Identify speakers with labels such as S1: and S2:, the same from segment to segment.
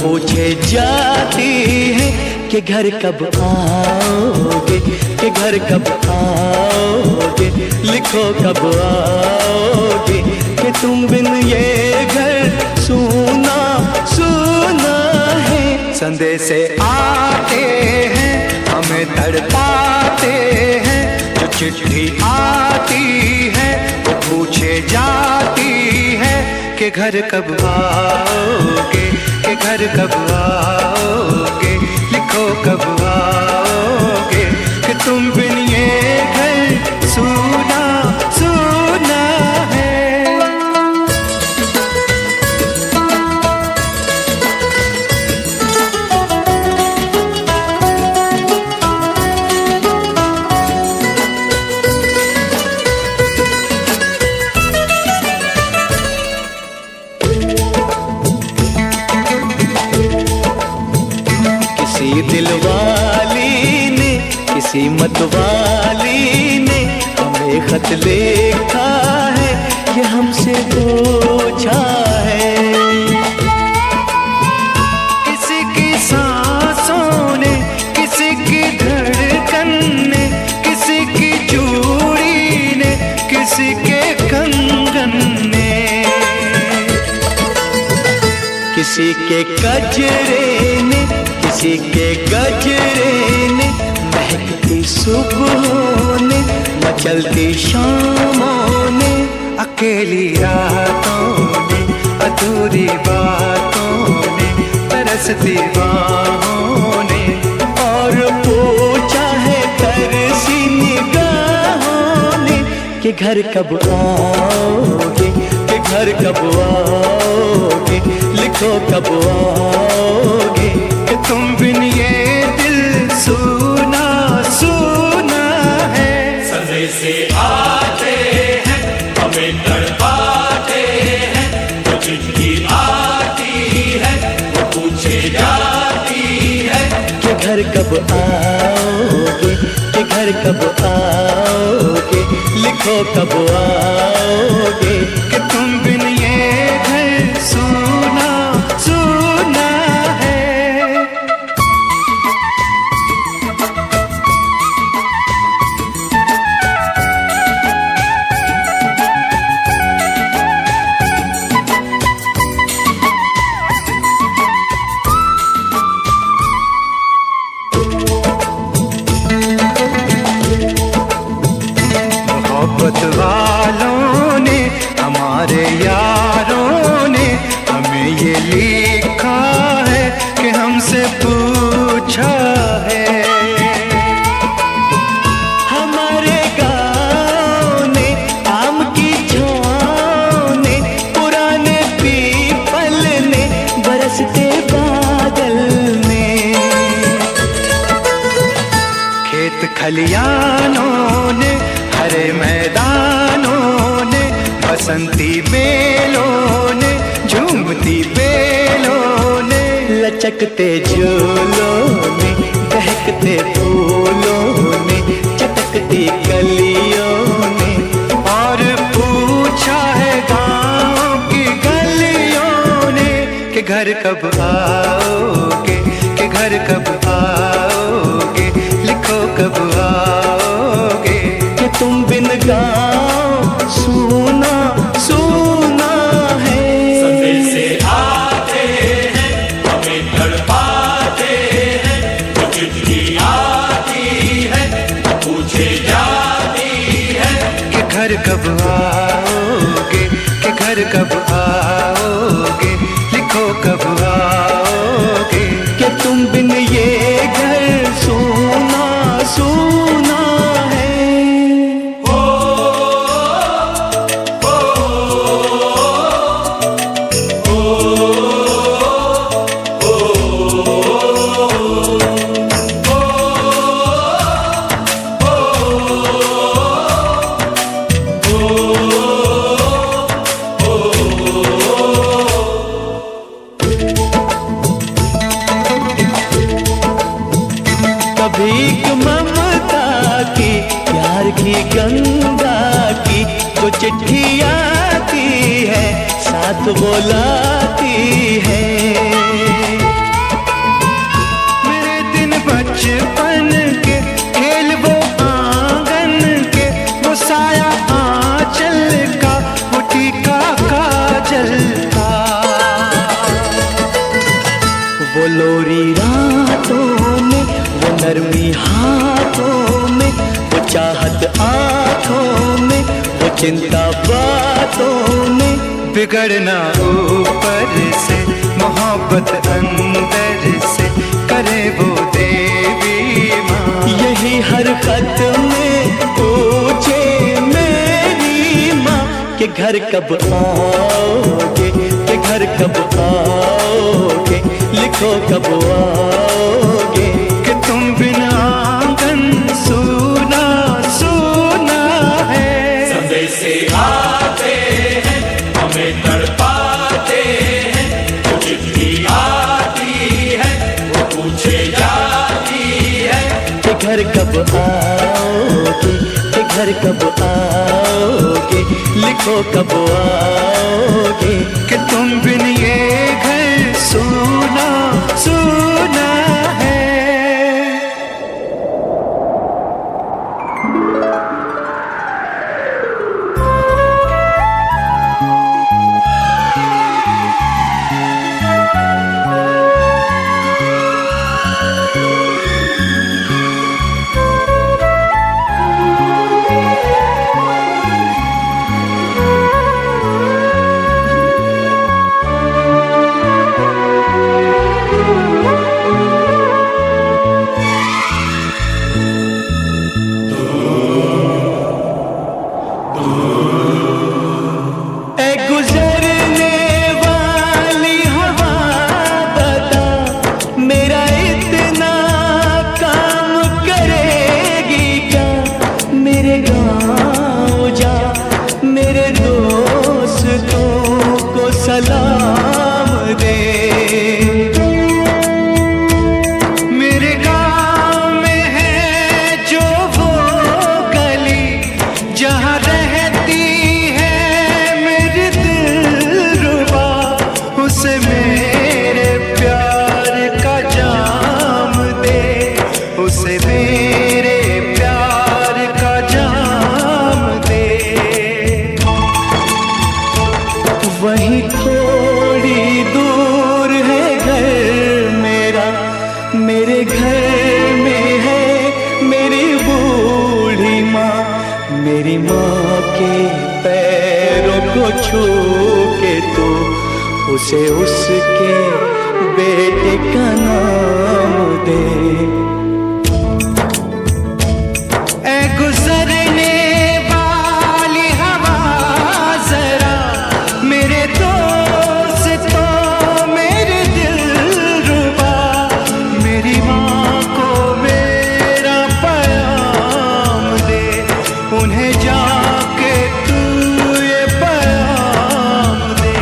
S1: पूछे जाती है कि घर कब आओगे, कि घर कब आओगे, लिखो कब आओगे, कि तुम बिन ये घर सूना सूना है। संदेश आते हैं हमें तड़पाते हैं, जो चिट्ठी आती है वो पूछे जाती है कि घर कब आओगे, कि घर कब आओगे, लिखो कब आओगे, कि तुम बिन ये घर सूना सूना है। किसी दिलवाली ने, किसी मतवाली ने हमें खत लिखा है, ये हमसे पूछा है। किसी की सांसों ने, किसी की धड़कन ने, किसी की चूड़ी ने, किसी के कंगन ने, किसी के गजरे ने, किसी के गजरे ने, महकती सुबहों ने, मचलती शामों ने, अकेली रातों ने, अधूरी बातों ने, तरसती बाहों ने, और पूछा है तरसी निगाहों ने कि घर कब आओगे, कि घर कब आओगे, लिखो कब आओगे, कि तुम बिन ये दिल सूना सूना है।
S2: संदेश आते हैं हमें तड़पाते हैं, जो चिट्ठी आती है वो पूछे जाती है
S1: कि घर कब आओगे, कि घर कब आओगे, लिखो कब आओगे, कि तुम बिन ये घर सूना सूना है। मोहब्बत वालों ने, हमारे यारों ने हमें ये लिखा है कि हमसे पूछा है। हमारे गाँव ने, आम की छाँव ने, पुराने पीपल ने, बरसते बादल ने, खेत खलियानों ने, हरे मैदानों ने, बसंती बेलों ने, झूमती बेलों ने, लचकते झूलों ने, बहकते फूलों ने, चटकती कलियों ने, और पूछा है गाँव की गलियों ने कि घर कब आओगे, कि घर कब आओगे, लिखो कब आओगे, कि तुम बिन गाँव सूना सूना है।
S2: संदेश आते हैं हमें तड़पाते हैं, जो चिट्ठी आती है पूछे जाती है
S1: कि घर कब आओगे, कि घर कब आओगे, लिखो कब आओगे, कि तुम बिन ये घर सूना सूना है। भीख ममता की, प्यार की गंगा की, तो चिट्ठी आती है साथ बुलाती है। चिंता बातों में
S2: बिगड़ना ऊपर से, मोहब्बत अंदर से करे वो देवी माँ।
S1: यही हर खत में पूछे मेरी माँ कि घर कब आओगे, कि घर कब आओगे, लिखो कब आओगे।
S2: कि तुम बिना आंगन सूना सूना है।
S3: संदेशे आते हैं हमें तड़पाते हैं, वो चिट्ठी आती है वो पूछे जाती है
S1: कि घर कब आओगे, कि घर कब आओगे, लिखो कब आओगे।
S2: कि तुम बिन ये घर सूना सूना है।
S1: सलाम दे।
S2: मेरे गाँव में है जो वो गली जहाँ रहती है मेरी दिलरुबा, उसे मेरे प्यार का जाम दे, उसे मेरे प्यार का जाम दे।
S1: वहीं थोड़ी दूर है घर मेरा, मेरे घर में है मेरी बूढ़ी माँ। मेरी माँ के पैरों को छू के तो उसे उसके बेटे का नाम दे।
S2: ऐ गुजरने वाली हवा जरा मेरे दोस्तों मेरे दिलरुबा, मेरी माँ को मेरा पैगाम दे, उन्हें जाके तू ये पैगाम दे।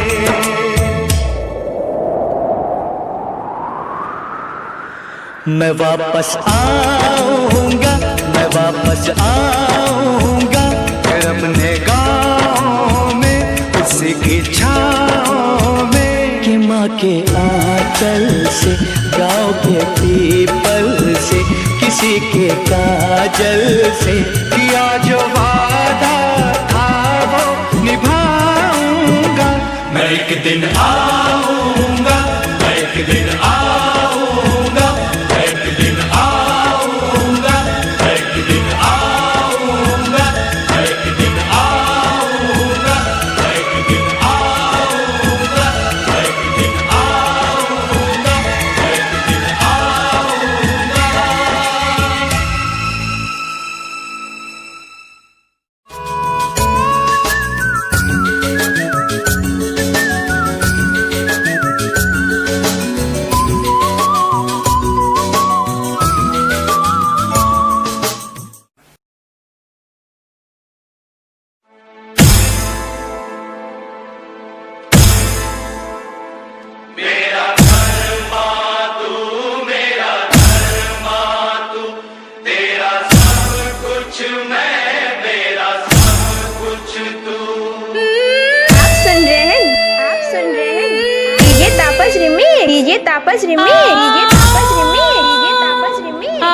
S1: मैं वापस आऊंगा, मैं वापस आऊंगा,
S2: फिर अपने गाँव में उसी की छाँव में।
S1: कि माँ के आंचल से, गाँव के पीपल से, किसी के काजल से
S2: किया जो वादा था वो निभाऊंगा।
S3: मैं एक दिन आऊंगा, मैं एक दिन आऊंगा, मैं एक दिन आऊंगा, मैं एक दिन आऊंगा, मैं एक दिन आऊंगा, मैं एक दिन आऊंगा, मैं एक दिन आऊंगा, मैं एक दिन आऊंगा। मेरा धर्मा तू, मेरा धर्मा तू, तेरा सब कुछ मैं, मेरा सब कुछ तू।
S4: आप सुन रहे हैं, आप सुन रहे हैं डीजे तापस रिमिक्स, डीजे तापस रिमिक्स, डीजे तापस रिमिक्स, डीजे तापस रिमिक्स।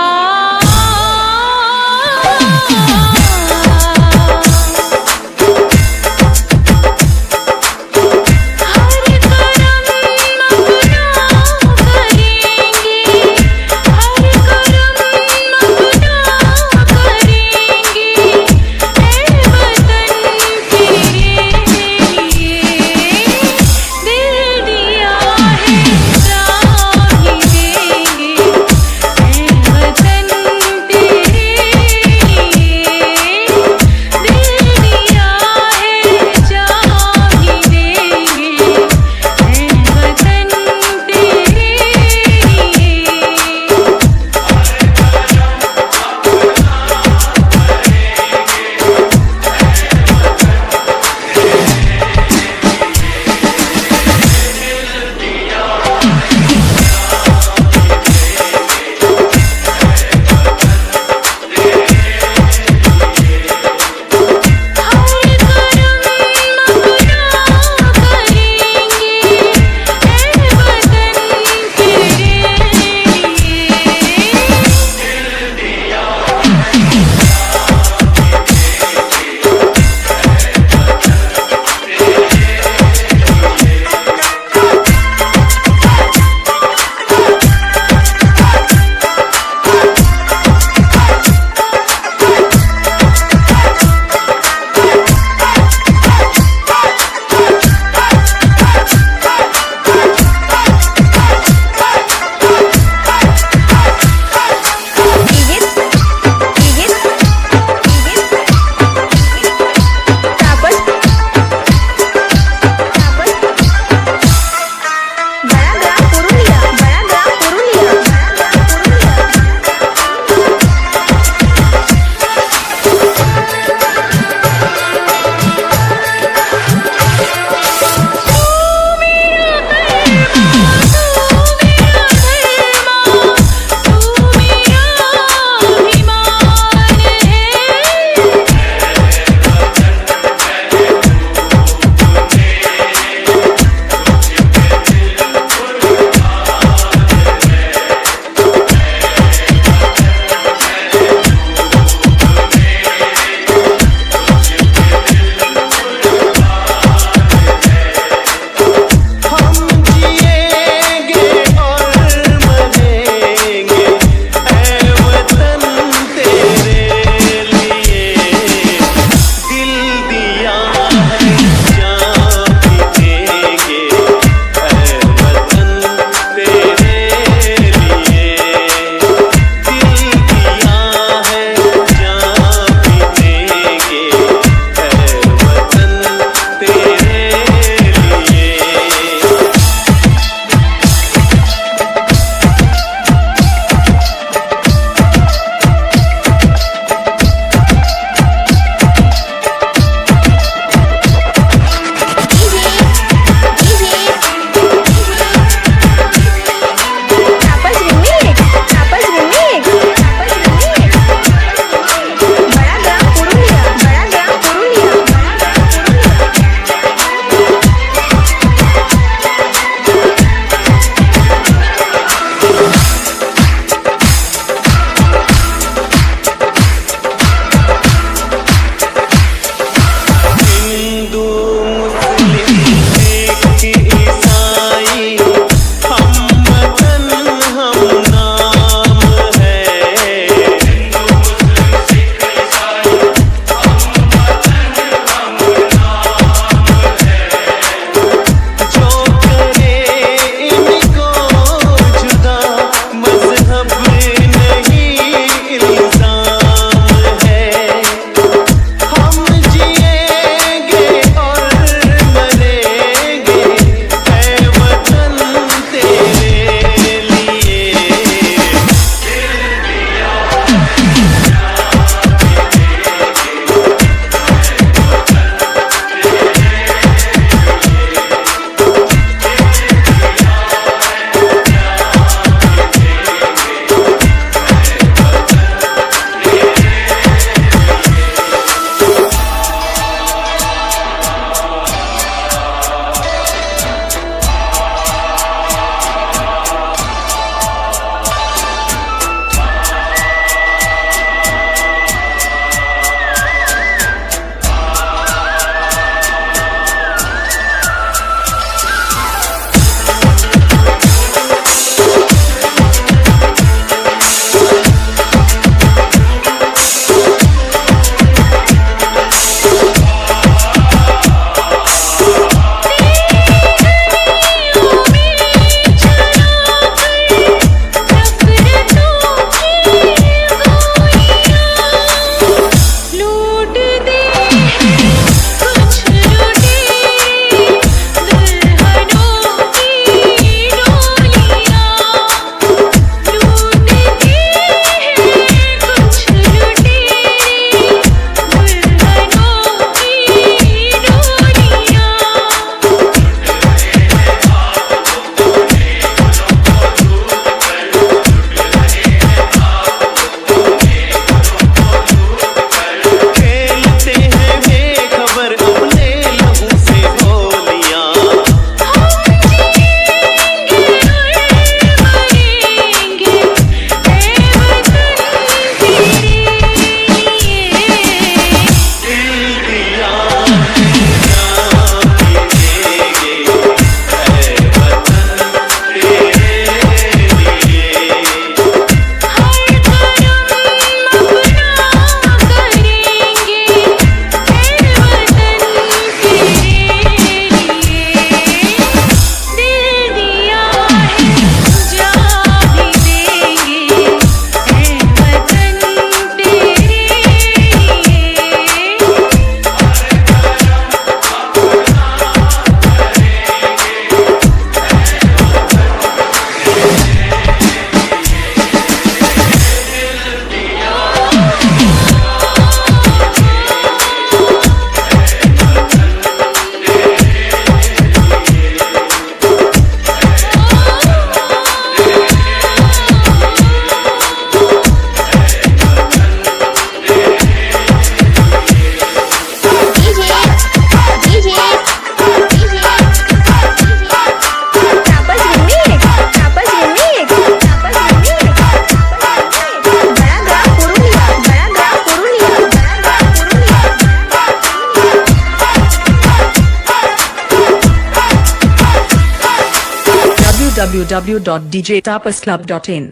S5: www.djtapasclub.in.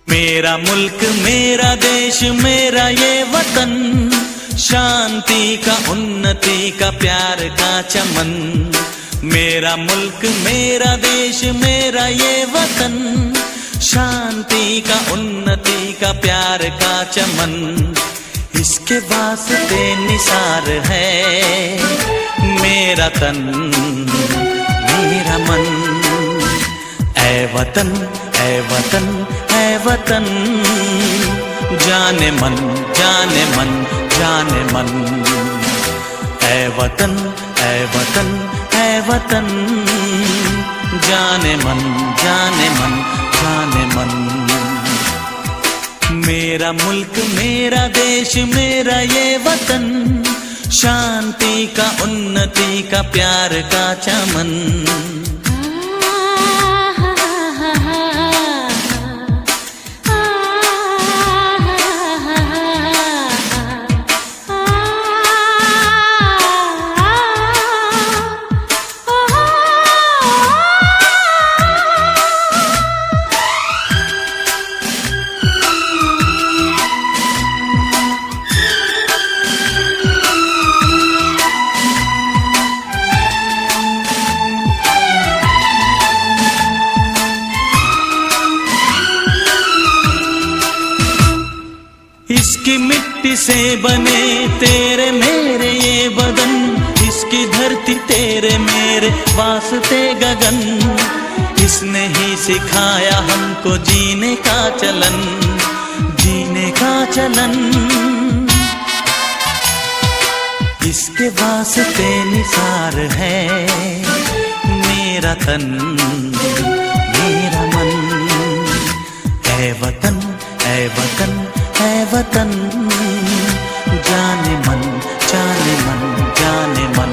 S1: मेरा मुल्क मेरा देश मेरा ये वतन, शांति का उन्नति का प्यार का चमन। मेरा मुल्क मेरा देश मेरा ये वतन, शांति का उन्नति का प्यार का चमन। इसके वास्ते निसार है मेरा तन मेरा मन। ऐ वतन ऐ वतन ऐ वतन, जाने मन जाने मन जाने मन। ऐ वतन ऐ वतन ऐ वतन, जाने मन जाने मन जाने मन। मेरा मुल्क मेरा देश मेरा ये वतन, शांति का उन्नति का प्यार का चमन। इसकी मिट्टी से बने तेरे मेरे ये बदन, इसकी धरती तेरे मेरे वास्ते गगन। इसने ही सिखाया हमको जीने का चलन, जीने का चलन। इसके वास्ते निसार है मेरा तन मेरा मन। ऐ वतन ऐ वतन ऐ वतन, जाने मन जाने मन जाने मन।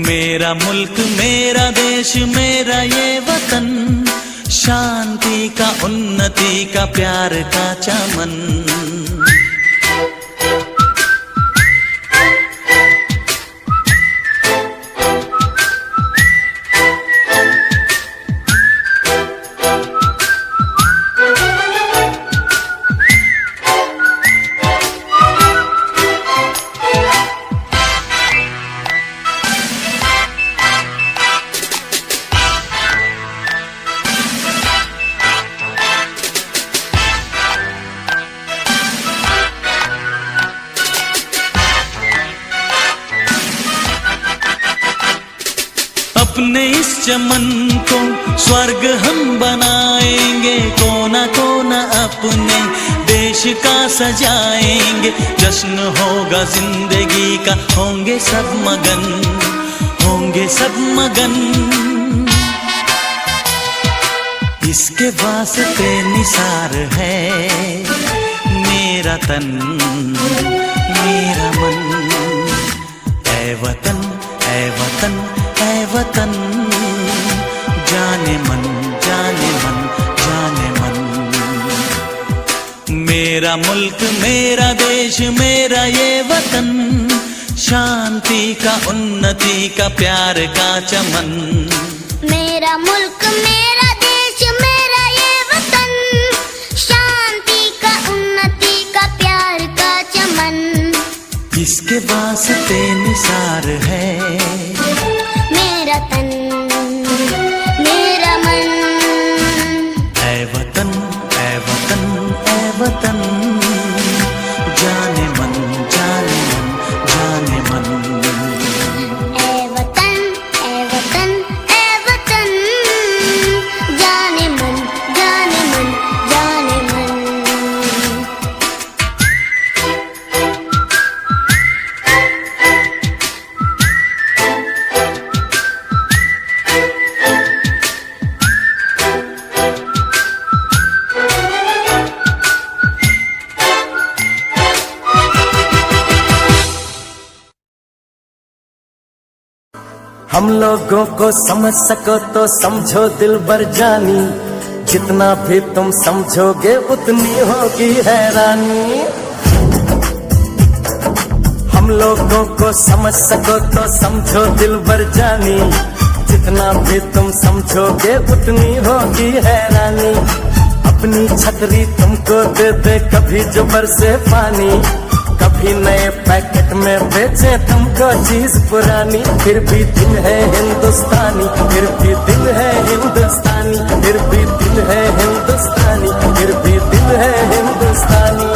S1: मेरा मुल्क मेरा देश मेरा ये वतन, शांति का उन्नति का प्यार का चमन। अपने इस चमन को स्वर्ग हम बनाएंगे, कोना कोना अपने देश का सजाएंगे। जश्न होगा जिंदगी का, होंगे सब मगन होंगे सब मगन। इसके वास्ते निसार है मेरा तन मेरा मन। ऐ वतन ऐ वतन ऐ वतन, जाने मन जाने मन जाने मन। मेरा मुल्क मेरा देश मेरा ये वतन, शांति का उन्नति का प्यार का चमन।
S6: मेरा मुल्क मेरा देश मेरा ये वतन, शांति का उन्नति
S1: जिसके वास्ते निसार है
S6: मेरा तन मेरा मन।
S1: ऐ वतन ऐ वतन ऐ वतन, जाने मन जाने मन जाने मन।
S6: ऐ वतन ऐ वतन ऐ वतन, जाने मन जाने मन जाने मन।
S5: हम लोगों को समझ सको तो समझो दिलबर जानी, जितना भी तुम समझोगे उतनी होगी हैरानी। हम लोगों को समझ सको तो समझो दिलबर जानी, जितना भी तुम समझोगे उतनी होगी हैरानी। अपनी छतरी तुमको दे दे कभी जो बरसे पानी, कभी नए पैकेट में बेचे तुमको चीज पुरानी। फिर भी दिल है हिंदुस्तानी, फिर भी दिल है हिंदुस्तानी, फिर भी दिल है हिंदुस्तानी, फिर भी दिल है हिंदुस्तानी।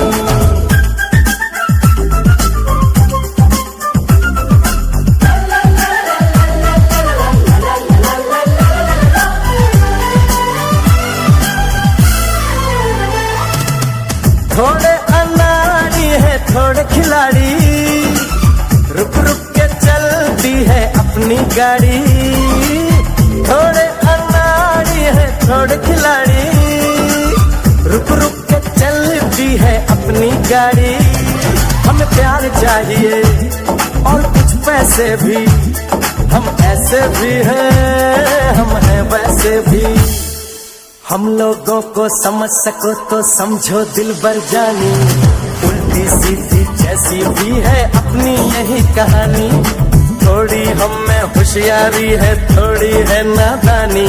S5: थोड़े अनाड़ी है थोड़े खिलाड़ी, रुक रुक के चलती है अपनी गाड़ी। थोड़े अनाड़ी है थोड़े खिलाड़ी, रुक रुक के चलती है अपनी गाड़ी। हमें प्यार चाहिए और कुछ पैसे भी, हम ऐसे भी हैं हम हैं वैसे भी। हम लोगों को समझ सको तो समझो दिलबर जानी, उल्टी सीधी जैसी भी है अपनी यही कहानी। थोड़ी हम में होशियारी है थोड़ी है नादानी,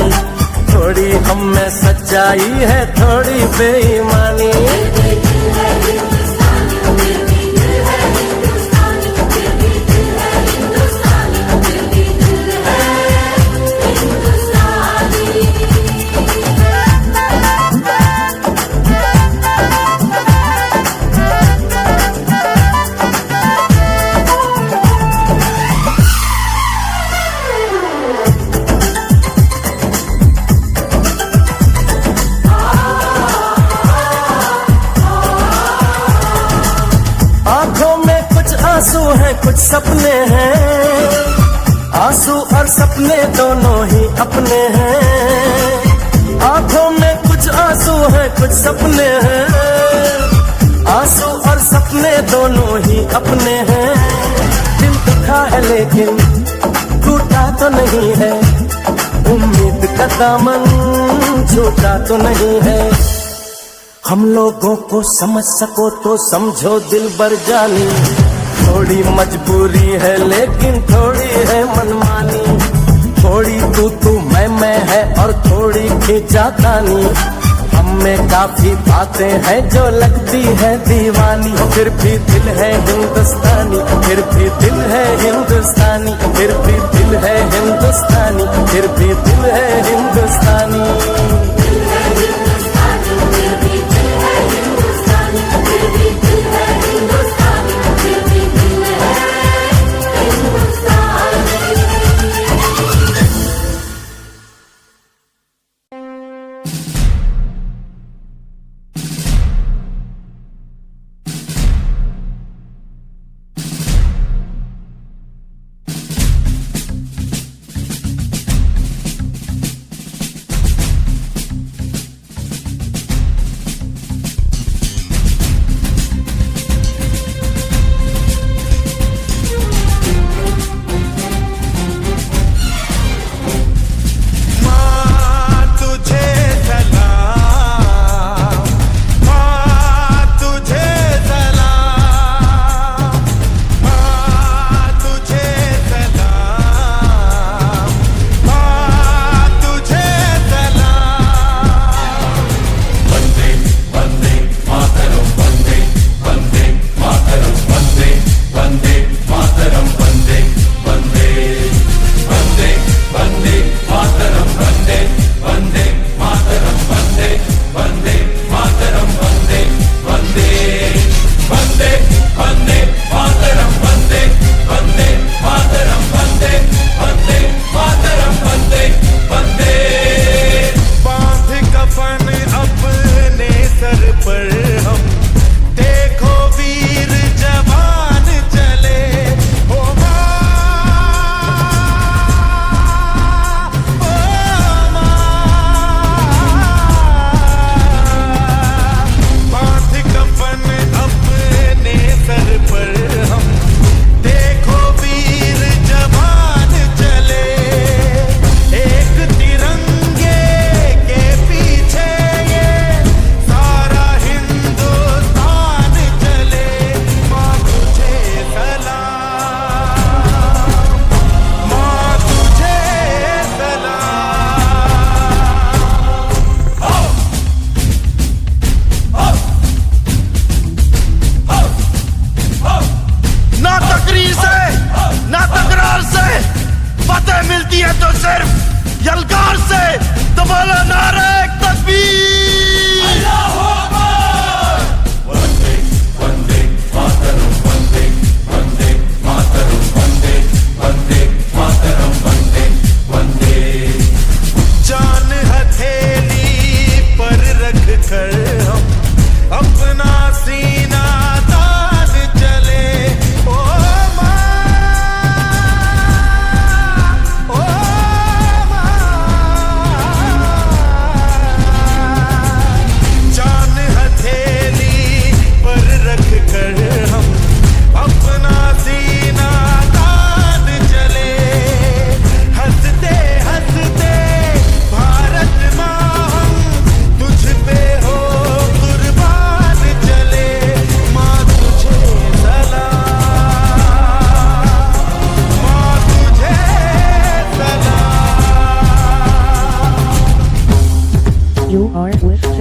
S5: थोड़ी हम में सच्चाई है थोड़ी बेईमानी। आंसू हैं कुछ सपने हैं, आंसू और सपने दोनों ही अपने हैं। आंखों में कुछ आंसू हैं कुछ सपने हैं, आंसू और सपने दोनों ही अपने हैं। दिल दुखा है लेकिन टूटा तो नहीं है, उम्मीद का दामन छूटा तो नहीं है। हम लोगों को समझ सको तो समझो दिलबर जानी, थोड़ी मजबूरी है लेकिन थोड़ी है मनमानी। थोड़ी तू मैं है और थोड़ी खींचातानी, हम में काफी बातें हैं जो लगती है दीवानी। फिर भी दिल है हिंदुस्तानी, फिर भी दिल है हिंदुस्तानी, फिर भी दिल है हिंदुस्तानी, फिर भी दिल है हिंदुस्तानी।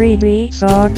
S7: 3D song.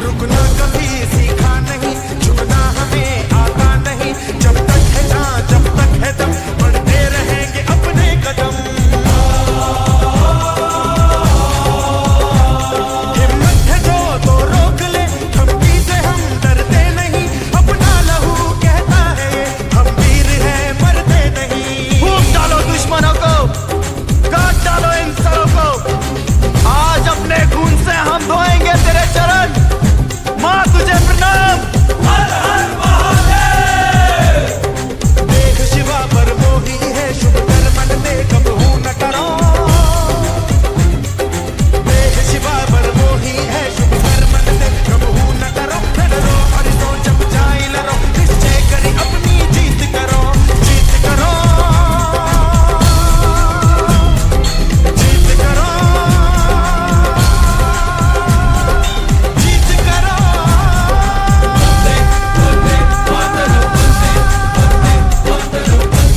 S2: रुकना कभी सीखा नहीं, झुकना हमें आता नहीं। जब तक है जान, जब तक है दम, बढ़ते रहेंगे अपने कदम। हिम्मत है जो तो रोक ले, धमकी से हम डरते नहीं। अपना लहू कहता है ये, हम वीर हैं मरते नहीं। फूंक डालो दुश्मनों को, काट डालो इन सरों को। आज अपने खून से हम धोएंगे तेरे चरण। माँ तुझे प्रणाम। हर हर महादेव। देख शिवा पर मोही है, शुभ कर्मन दे कबहू न करो। देख शिवा पर मोही है, शुभ कर्मन दे कबहू न करो। डरो और तो जब जाए लड़ो, निश्चय करी अपनी जीत करो। जीत करो, जीत करो, जीत करो।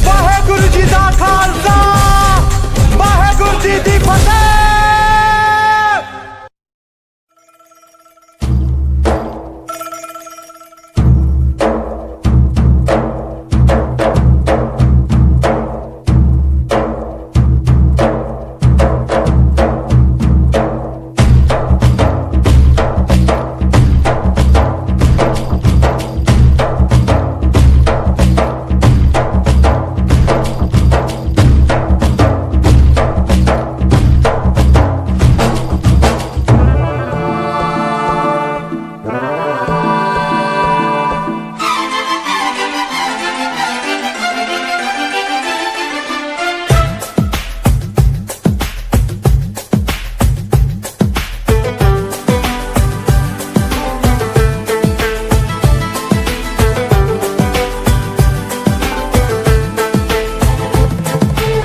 S2: वाहेगुरु जी दा खालसा, वाहेगुरु जी दी फतेह।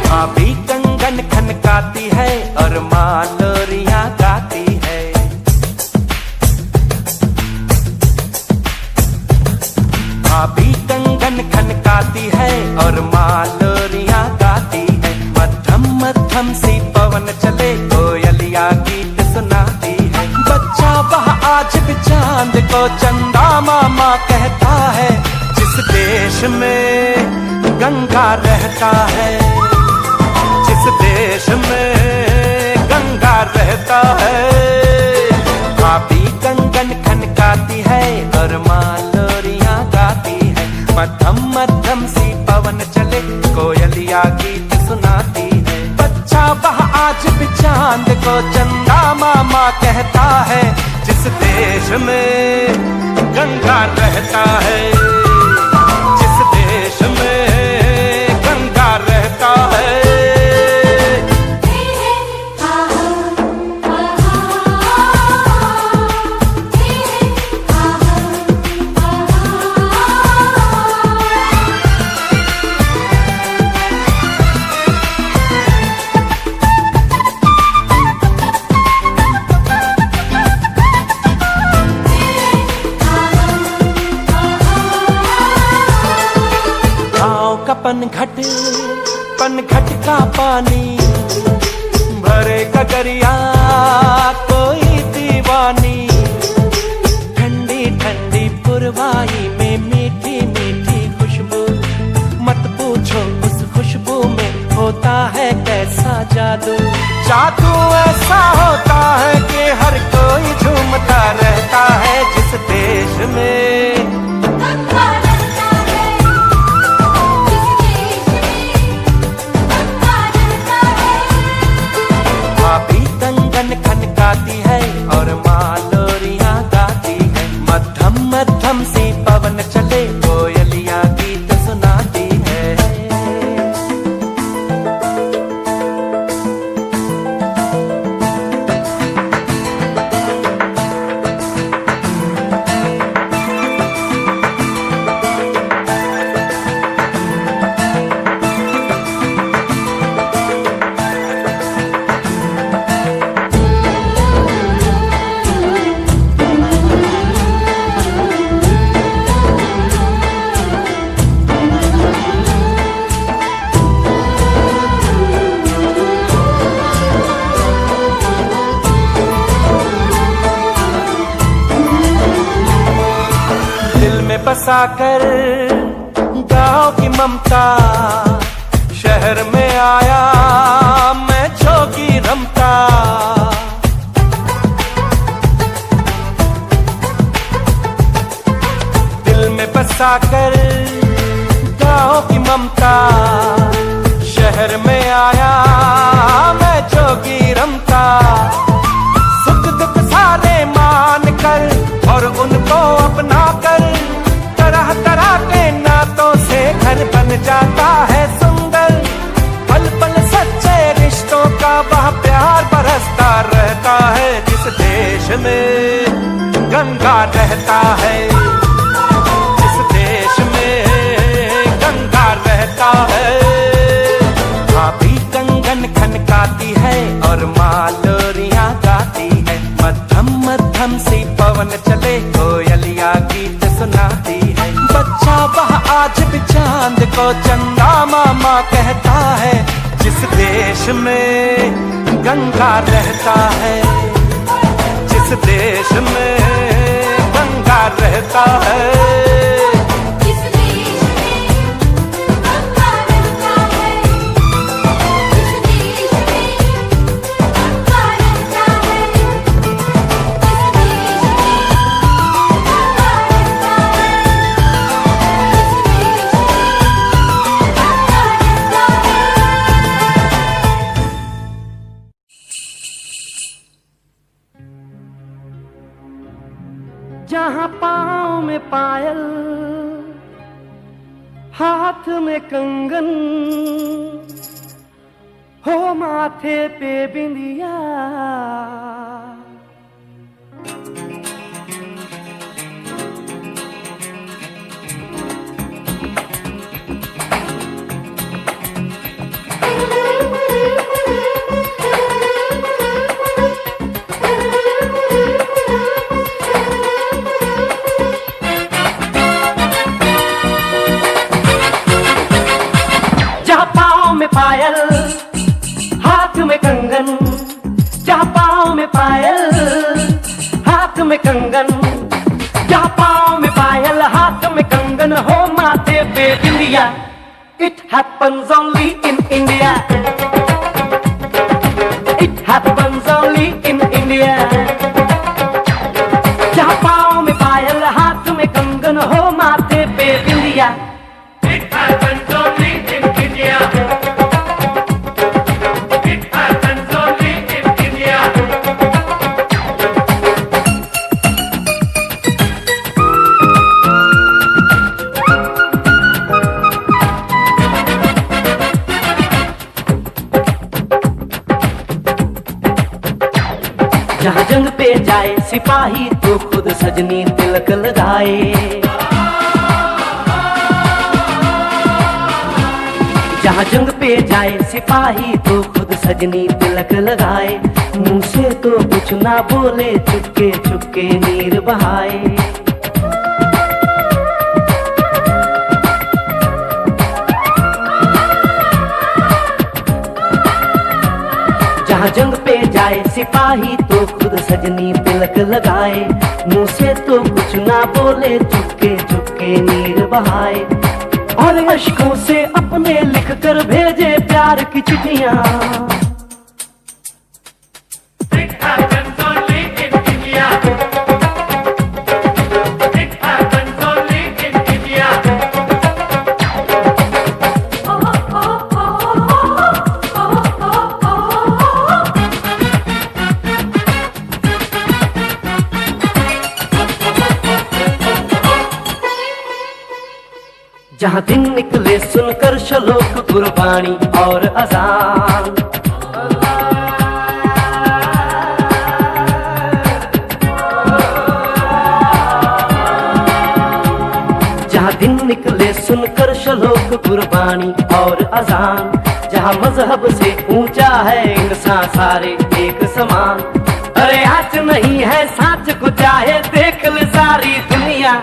S5: भाभी कंगन खनकाती है और माँ लोरियां गाती है। भाभी कंगन खनकाती है और माँ लोरियां गाती है। मध्यम मध्यम सी पवन चले, कोयलिया गीत सुनाती है। बच्चा वह आज भी चांद को चंदा मामा कहता है। जिस देश में गंगा रहता है, जिस देश में गंगा रहता है। भाभी कंगन खनकाती है और माँ लोरियां गाती है। मध्यम मध्यम सी पवन चले, कोयलिया गीत सुनाती है। बच्चा वह आज भी चांद को चंदा मामा कहता है। जिस देश में गंगा रहता है, जिस देश में गंगा रहता है। पनघट का पानी भरे कगरिया कोई दीवानी। ठंडी ठंडी पुरवाई में मीठी मीठी खुशबू, मत पूछो उस खुशबू में होता है कैसा जादू। जादू ऐसा होता है कि हर कोई झूमता रहता है जिस देश में भाभी कंगन खनकाती है और माँ लोरियां गाती है। मध्यम मध्यम सी पवन चले कोयलियां गीत सुनाती है। बसाकर गाँव की ममता, शहर में आया मैं जोगी रमता। दिल में बसाकर गाँव की ममता, शहर में आया मैं जोगी रमता। सुख दुख सारे मान कर और उनको अपना कर, तरह तरह के नातों से घर बन जाता है सुंदर। पल पल सच्चे रिश्तों का वह प्यार बरसता रहता है जिस देश में गंगा रहता है। जिस देश में गंगा रहता है। भाभी कंगन खनकाती है और माँ लोरियां गाती है। मध्यम मध्यम सी पवन चले कोयलिया गीत सुनाती है। बच्चा वह आज भी चांद को चंदा मामा कहता है जिस देश में गंगा रहता है। जिस देश में गंगा रहता है। जहाँ पाँव में पायल, हाथ में कंगन, हो माथे पे बिंदिया। पायल हाथ में कंगन, जहाँ पाँव में पायल हाथ में कंगन, जहाँ पाँव में पायल हाथ में कंगन, हो माथे पे बिंदिया। It happens only in India. It happens only in India. जहाँ पाँव में पायल हाथ में कंगन, हो माथे पे बिंदिया। It happens only in India. जहाँ जंग पे जाए सिपाही तो खुद सजनी तिलक लगाए। जहाँ जंग पे जाए सिपाही तो खुद सजनी तिलक लगाए। मुंह से तो कुछ ना बोले, चुपके चुपके नीर बहाए। जहाँ जंग पे जाए सिपाही तो खुद सजनी तिलक लगाए, मुंह से तो कुछ ना बोले, चुपके चुपके नीर बहाए, और अश्कों से अपने लिख कर भेजे प्यार की चिट्ठियां। जहाँ दिन निकले सुनकर श्लोक गुरबाणी और अजान, जहाँ दिन निकले सुनकर श्लोक गुरबाणी और अजान, जहाँ मजहब से ऊंचा है इंसान सारे एक समान। अरे आज नहीं है साच को चाहे देख ले सारी दुनिया।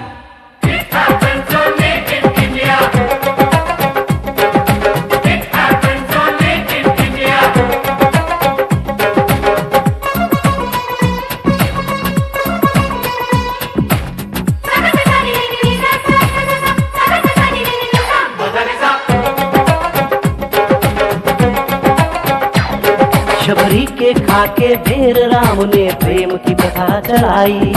S5: शबरी के खाके ढेर राम ने प्रेम की प्रथा चलाई,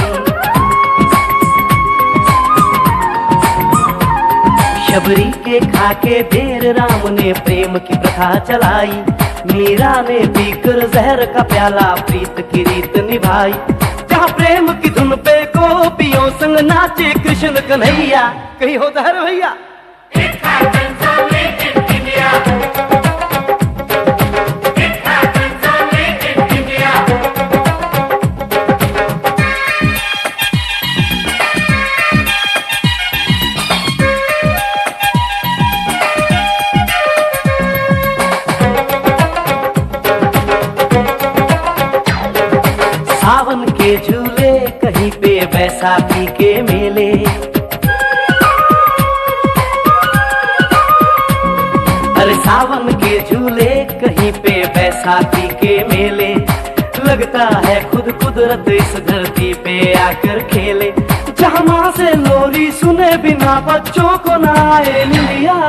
S5: शबरी के खाके ढेर राम ने प्रेम की प्रथा चलाई, मीरा ने पीकर जहर का प्याला प्रीत की रीत निभाई, जहाँ प्रेम की धुन पे गोपियों संग नाचे कृष्ण कन्हैया। कहीं होता है भैया। सावन के झूले कहीं पे बैसाखी के मेले, अरे सावन के झूले कहीं पे बैसाखी के मेले, लगता है खुद कुदरत इस धरती पे आकर खेले, जहाँ माँ से लोरी सुने बिना बच्चों को ना आए निंदिया।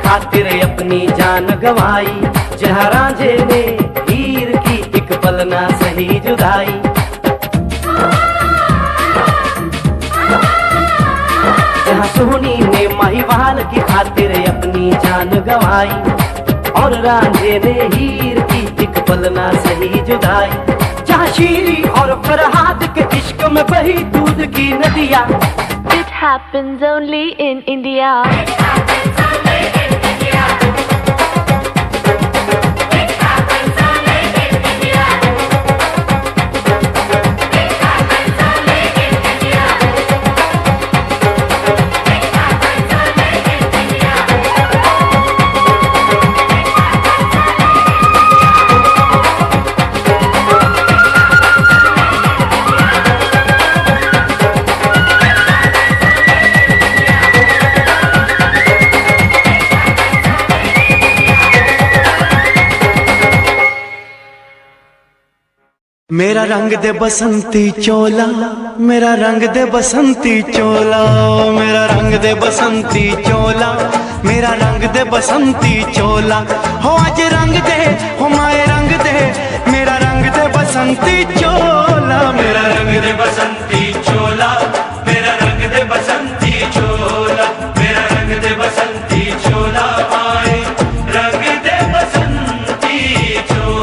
S5: खातिर अपनी जान गवाई, जहाँ रांझे ने हीर की एक पल ना सही जुदाई, जहाँ सोनी ने महिवाल की खातिर अपनी जान गवाई, और रांझे ने हीर की एक पल ना सही जुदाई, जहाँ शीरी और फरहाद के इश्क में बही दूध की नदियाँ।
S7: It happens only in India.
S2: मेरा रंग दे बसंती चोला, मेरा रंग दे बसंती चोला, मेरा रंग दे बसंती चोला, मेरा रंग दे बसंती चोला, हो आज रंग दे, हो माए रंग दे, मेरा रंग दे बसंती चोला, मेरा रंग दे बसंती चोला, मेरा रंग दे बसंती चोला, मेरा रंग दे बसंती चोला, आए रंग दे बसंती चोला।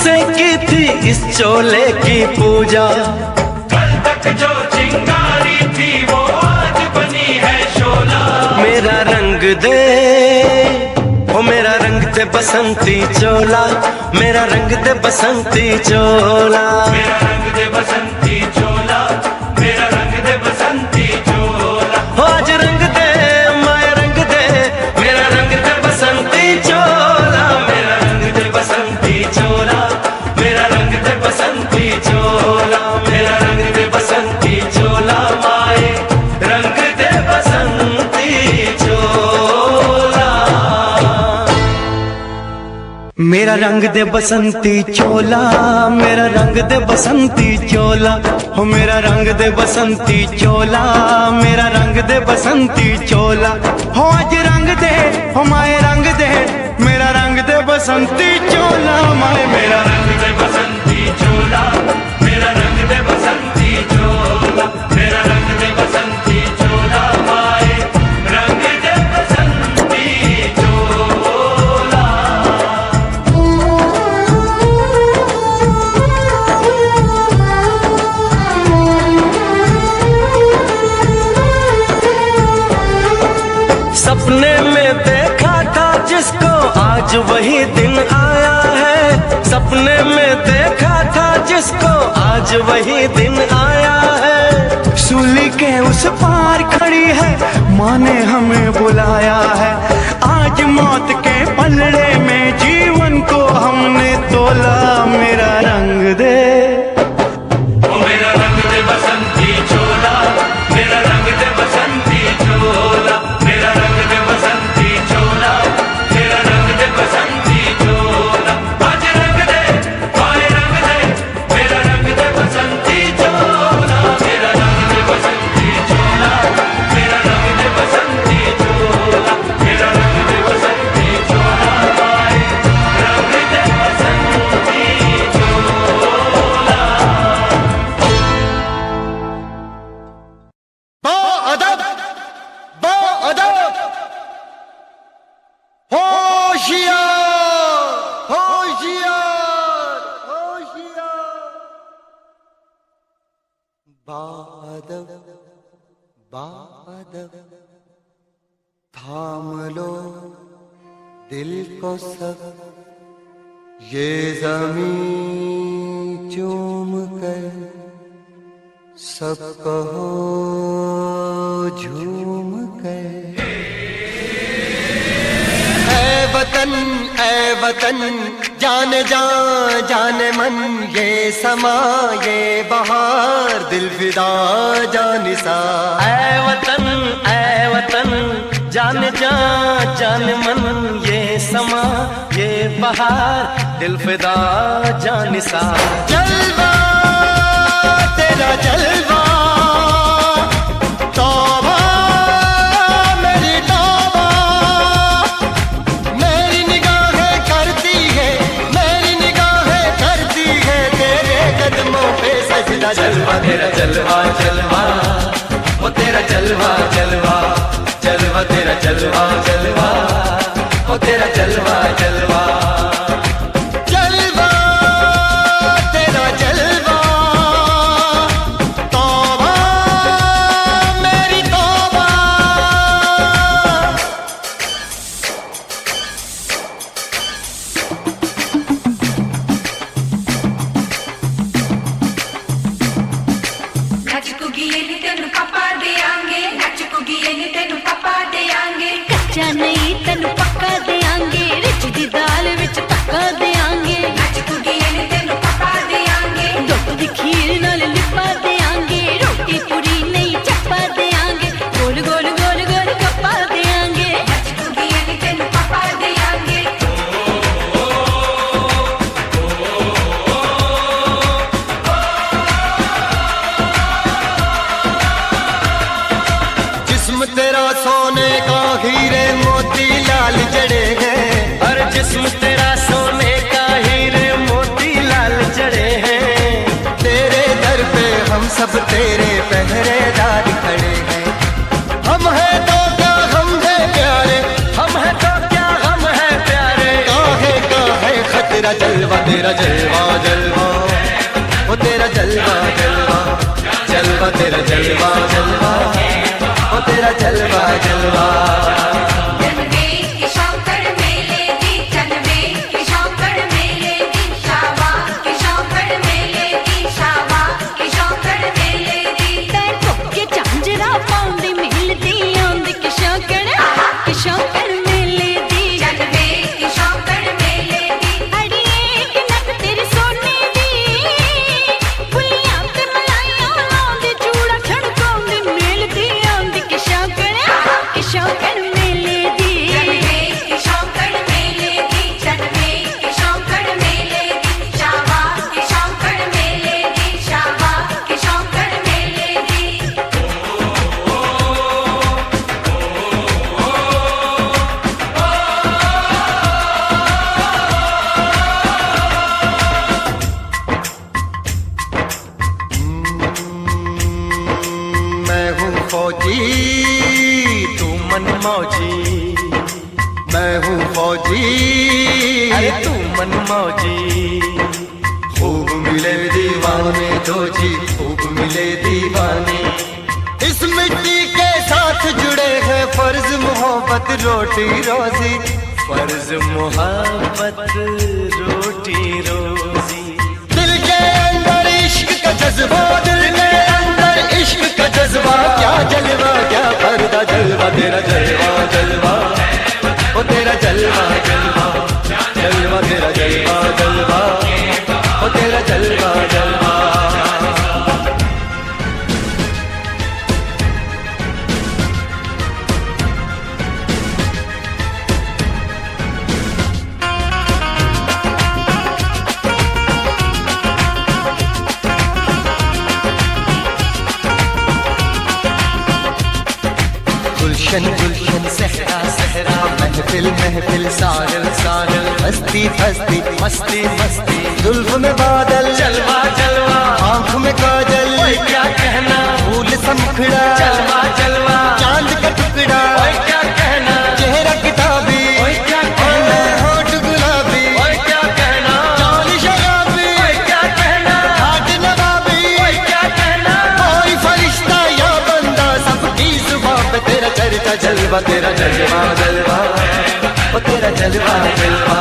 S5: से की थी इस चोले की पूजा।
S3: कल तक जो चिंगारी थी वो आज बनी है शोला।
S5: मेरा रंग दे, ओ मेरा रंग दे बसंती चोला, मेरा रंग दे बसंती चोला।
S3: मेरा रंग दे बसंती चोला, मेरा रंग दे बसंती चोला।
S5: हो आज रंग दे माया रंग दे, मेरा रंग दे बसंती चोला, मेरा रंग दे बसंती चोला, मेरा रंग दे बसंती चोला, मेरा रंग दे बसंती चोला, माए रंग दे बसंती चोला। मेरा रंग दे बसंती चोला, मेरा रंग दे बसंती चोला, हो मेरा रंग दे बसंती चोला, मेरा रंग दे बसंती चोला। हो आज रंग दे, हो माए रंग दे, मेरा रंग दे बसंती चोला, माए मेरा
S3: रंग दे बसंती चोला, मेरा रंग दे बसंती चोला, मेरा रंग दे बसंती चोला, माए रंग दे बसंती चोला। सपने में देखा था जिसको आज वही दिन आया है। सपने में देखा था जिसको आज वही दिन आया है। सूली के उस पार खड़ी है, माँ ने हमें बुलाया है। आज मौत के पलड़े में जीवन को हमने तोला। मेरा रंग दे, ओ मेरा रंग दे बसंती चोला, मेरा रंग दे बसंती चोला, मेरा रंग दे बसंती चोला, मेरा रंग दे बसंती चोला। आज रंग दे माए रंग दे, मेरा रंग दे बसंती चोला, मेरा रंग दे बसंती चोला, मेरा रंग दे बसंती चोला, मेरा रंग दे बसंती चोला, माए रंग दे बसंती चोला।
S2: बाअदब, बाअदब, होशियार, होशियार, होशियार। बाअदब, बाअदब, थाम लो दिल को सब, ये ज़मीं चूम कर सब कहो झूम कर। ऐ वतन जाने जा जाने मन, ये समा ये बहार दिल फिदा जानिसा।
S5: ऐ वतन जान जा जान मन, ये समा ये बहार दिल फिदा जानिसा।
S2: जलवा तेरा जलवा, तौबा मेरी तौबा, मेरी निगाहें करती है, मेरी निगाहें करती है तेरे कदमों पे सजदा।
S5: जलवा तेरा जलवा जलवा, वो तेरा जलवा जलवा, जलवा तेरा जलवा जलवा, वो तेरा जलवा जलवा।
S2: जलवा तेरा जलवा, तौबा मेरी तौबा।
S8: कच्चा नहीं तेनू पक्का देंगे, रिच दी दाल विच तक्का देंगे। दुध दी खीर नाल लिपा देंगे, रोटी पूरी नहीं चप्पा देंगे। गोल गोल गोल गोल कप्पा देंगे।
S2: जिस्म तेरा सोने का हीरे मोती लाल जड़े हैं।
S5: हर जिस्म तेरा सोने का हीरे मोती लाल जड़े हैं।
S2: तेरे दर पे हम सब तेरे पहरेदार खड़े हैं। हम हैं तो क्या हम हैं प्यारे,
S5: हम है तो क्या हम है प्यारे।
S2: काहे का है खतरा, जलवा तेरा जलवा
S3: तेरा जलवा जलवा, ओ तेरा जलवा जलवा।
S8: जनवे की शौकड़ मेले दी, जनवे की शौकड़ मेले दी, शाबा की शौकड़ मेले दी, शाबा की शौकड़ मेले दी। पैर धोके झांझरा पाउंदी मिलदी आंदी की शौकड़ मेले दी, जनवे की शौकड़ मेले दी। अड़िए कि नक तेरी सोने दी, फुलियां ते मलाइयां लाउंदी, चूड़ा छड़काउंदी मिलदी आंदी की शौकड़ मेले दी। जनवे की शौकड़ मेले दी, जनवे की शौकड़ मेले दी, शाबा की शौकड़ मेले दी, शाबा की शौकड़ मेले दी।
S3: मैं हूँ फौजी तू मन मौजी, मैं हूँ फौजी अरे तू मन मौजी। खूब मिले दीवाने दो जी, खूब मिले दीवाने। इस मिट्टी के साथ जुड़े हैं फर्ज मोहब्बत रोटी रोजी, फर्ज मोहब्बत रोटी रोजी। दिल के अंदर इश्क का जज्बा, दिल के अंदर इश्क का जज्बा। क्या जलवा क्या पर्दा जलवा, तेरा जलवा जलवा, ओ तेरा जलवा जलवा, जलवा तेरा जलवा जलवा, ओ तेरा जलवा जलवा। गुलशन गुलशन सहरा सहरा, महफिल महफिल साहिल साहिल, हस्ती हस्ती मस्ती मस्ती। जुल्फ में बादल जलवा जलवा, आँख में काजल क्या कहना, फूल समखड़ा जलवा जलवा। चांद का टुकड़ा क्या कहना, चेहरा किताबी क्या कहना, होठ गुलाबी क्या कहना, चाल शराबी क्या कहना, हाथ नवाबी क्या कहना। कोई फरिश्ता या बंदा सबकी जुबां पे तेरा चर्चा जलवा, तेरा जलवा जलवा, ओ तेरा जलवा जलवा,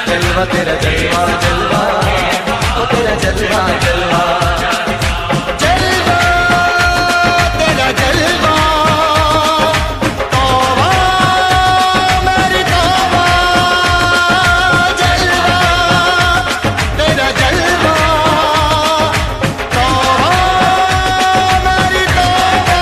S3: जलवा तेरा जलवा जलवा, ओ तेरा जलवा जलवा। जलवा तेरा जलवा, तौबा मेरी तौबा। जलवा तेरा जलवा, तौबा मेरी तौबा।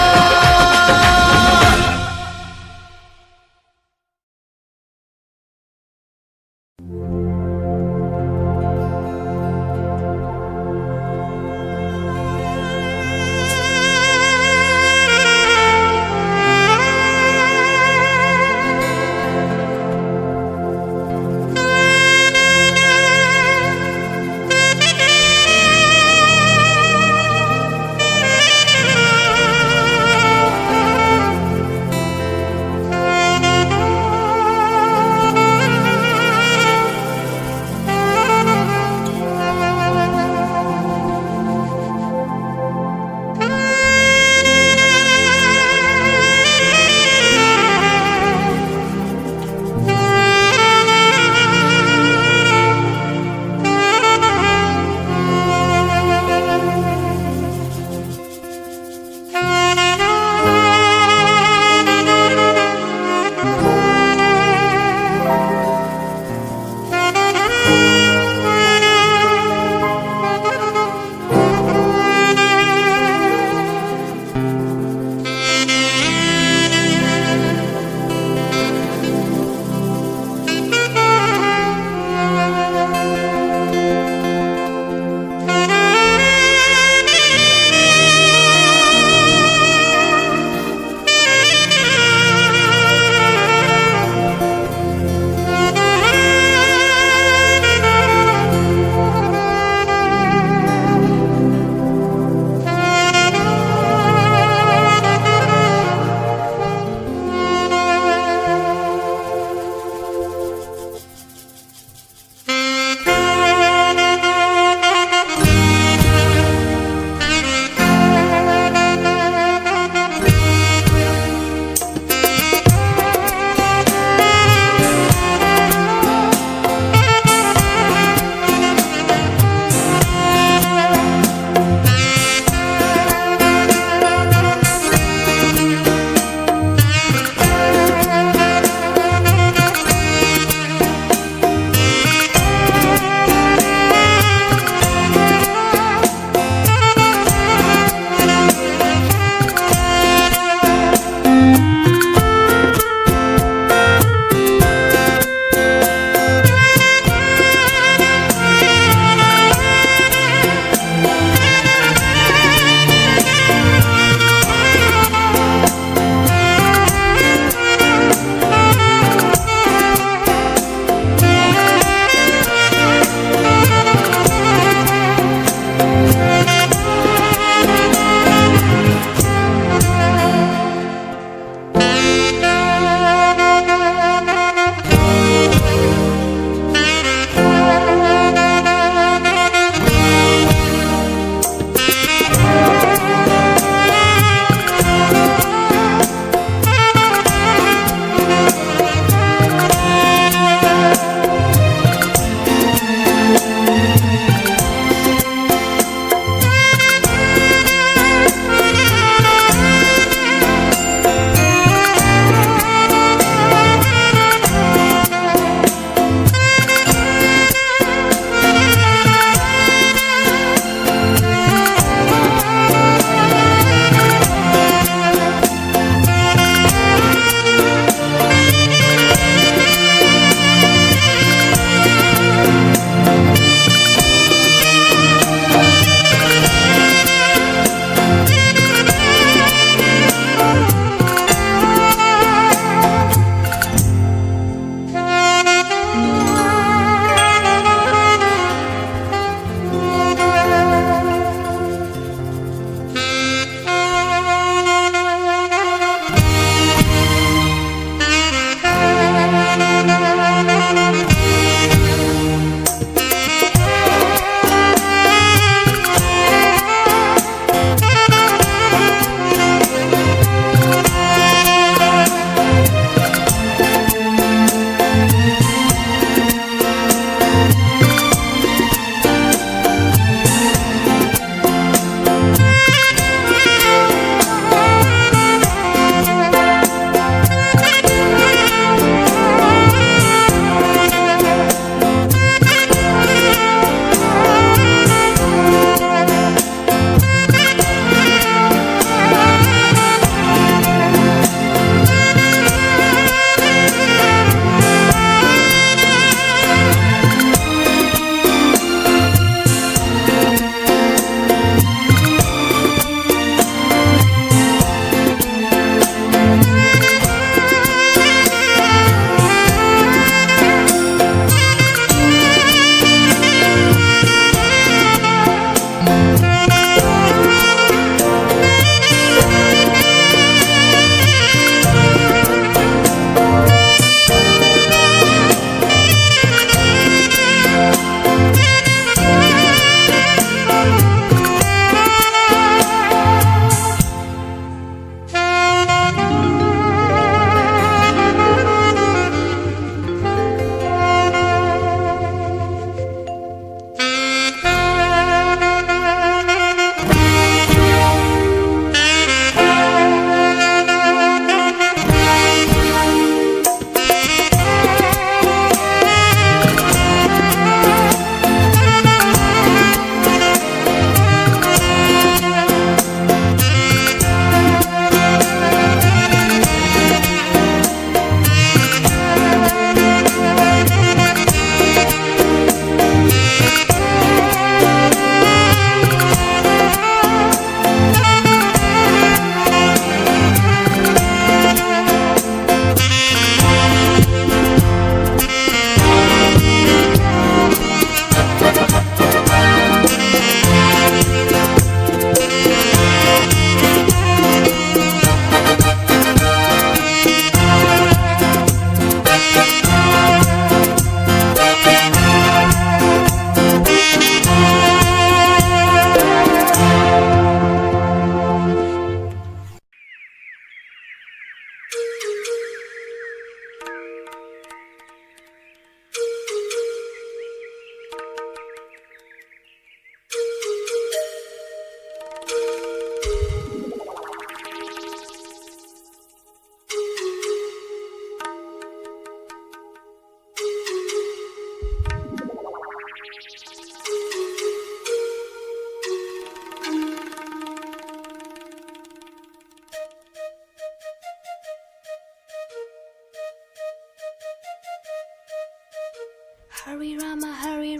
S6: Hare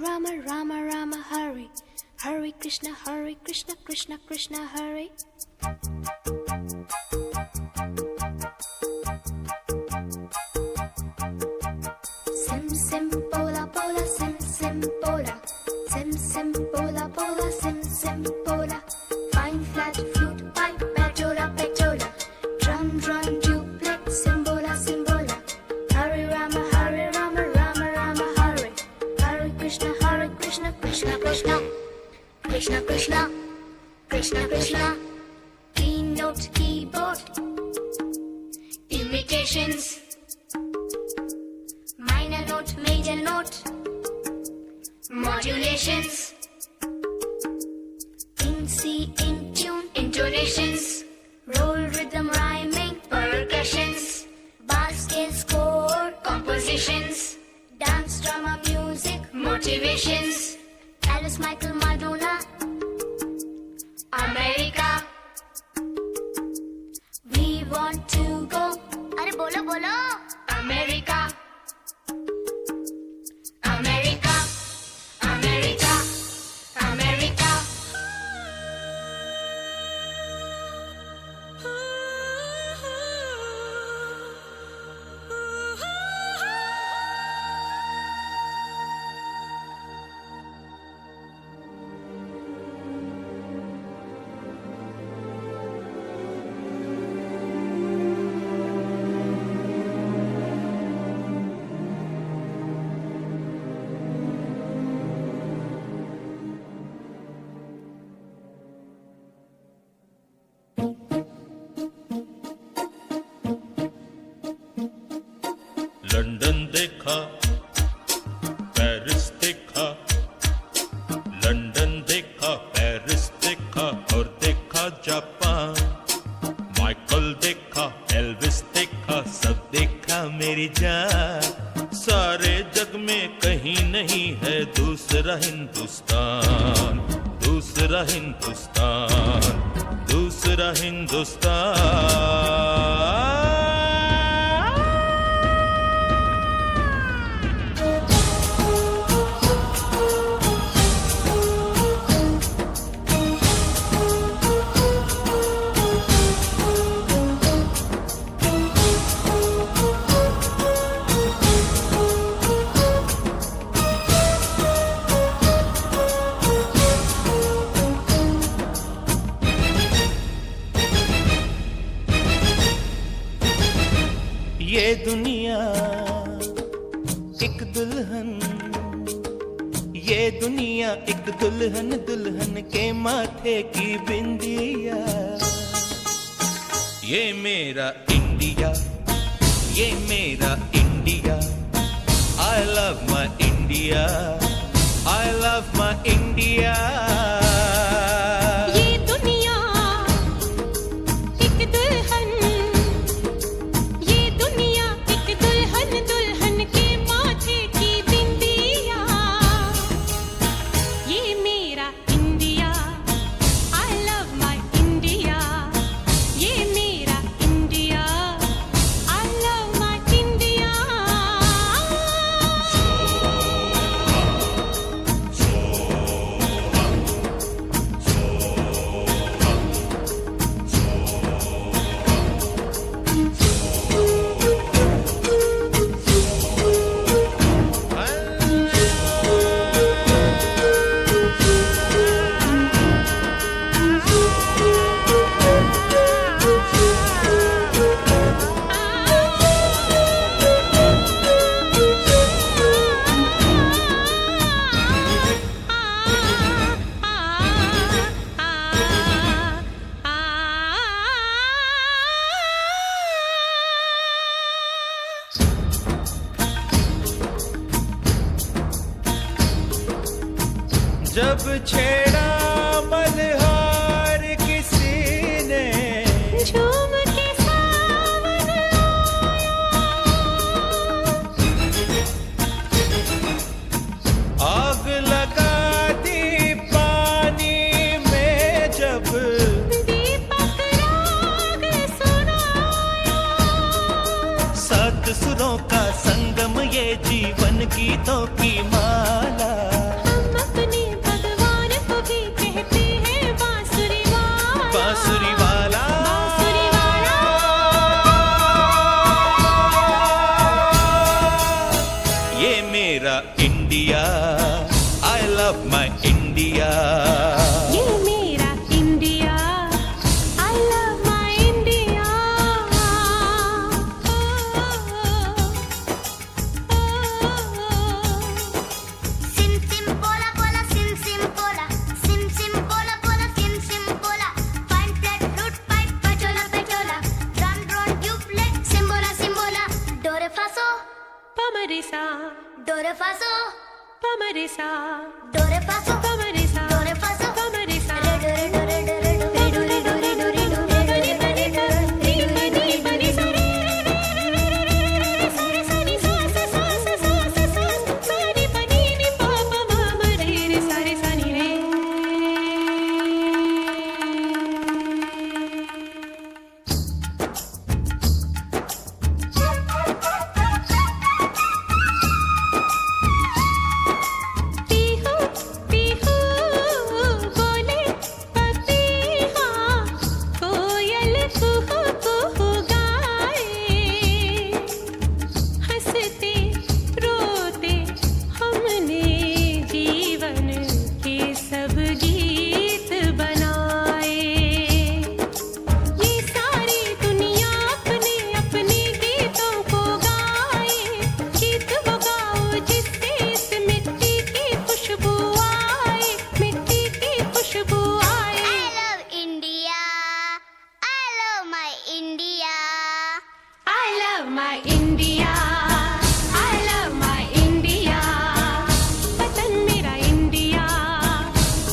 S6: Rama, Rama Rama, Hare. Hare Krishna, Krishna Krishna, Hare. Sim sim pola pola, sim sim pola. Sim sim pola pola, sim sim pola. Fine flat flute, pipe, petola petola. Drum drum duplex, simbola simbola. Hare Rama, Rama Rama, Hare. Hare Krishna, Krishna Krishna. Krishna Krishna, Krishna Krishna. Keynote keyboard. Imitations. Minor note, major note. Modulations. In C, in tune, intonations. Roll rhythm, rhyming, percussions. Bass scale, score, compositions. Dance, drama, music, motivations. Alice, Michael, Madonna. America. We want to go. अरे बोलो बोलो. America. America. America. America.
S1: London देखा, Paris देखा, London देखा, Paris देखा और देखा Japan. Michael देखा, एल्विस देखा, सब देखा मेरी जान। सारे जग में कहीं नहीं है दूसरा हिंदुस्तान, दूसरा हिंदुस्तान, दूसरा हिंदुस्तान। ये दुनिया एक दुल्हन, ये दुनिया एक दुल्हन, दुल्हन के माथे की बिंदिया। ये मेरा इंडिया, ये मेरा India. I love my India, I love my India।
S9: ये दुनिया एक दुल्हन, ये दुनिया एक दुल्हन, दुल्हन के माथे की बिंदिया। ये मेरा India, I love my India। ये मेरा India, I love my India।
S1: जब छेड़ा मल्हार किसी ने,
S9: झूम के सावन
S1: आग लगा दी पानी में जब,
S9: दीपक राग सुनाया।
S1: सात सुरों का संगम ये जीवन गीतों की माला।
S9: हम अपने भगवान को भी कहते हैं बांसुरी वाला,
S1: बांसुरी वाला,
S9: बांसुरी वाला।
S1: ये मेरा India, I love my India।
S9: ये मेरा India, I love my India।
S6: Sim sim pola pola sim sim pola, sim sim pola pola sim sim pola. Fine flat fruit pipe pachola pachola, run run duplet simbola simbola. Do re fa so,
S9: पमरिसा,
S6: do re fa so,
S9: पमरिसा,
S6: do re fa so,
S9: पमरिसा,
S6: do re fa so,
S9: पमरिसा।
S6: re do re do re do re do re do re do re do re do re do re do re do re।
S9: Pihu Pihu बोले पपीहा, कोयल कुहू कुहू गाए। हंसते रोते हमने जीवन के सब गीत बनाए। ये सारी दुनिया अपने अपने गीतों को गाए। गीत वो गाओ जिससे इस मिट्टी की खुशबू आए, मिट्टी की खुशबू आए।
S6: I love India, I love my India।
S9: I love my India, I love my India। वतन मेरा इंडिया,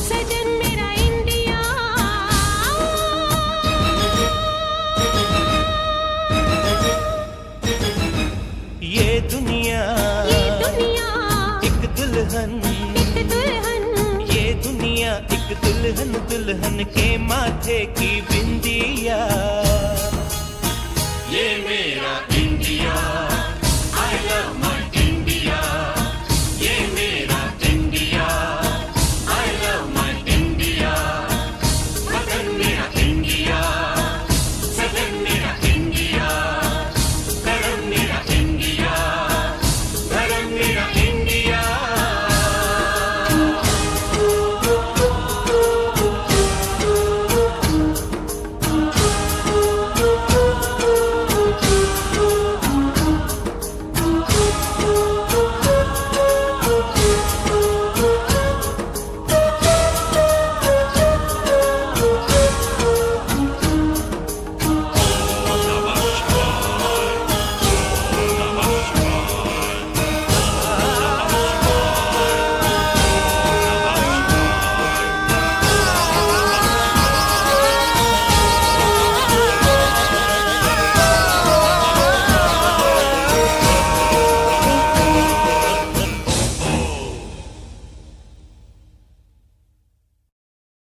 S9: सजन मेरा इंडिया।
S1: ये दुनिया
S9: ये दुनिया
S1: एक दुल्हन,
S9: एक दुल्हन,
S1: ये दुनिया एक दुल्हन, दुल्हन के माथे की बिंदिया। ये मेरा India, I love my India। ये मेरा India, I love my India। वतन मेरा इंडिया, सजन मेरा इंडिया, करम मेरा इंडिया, धर्म मेरा इंडिया।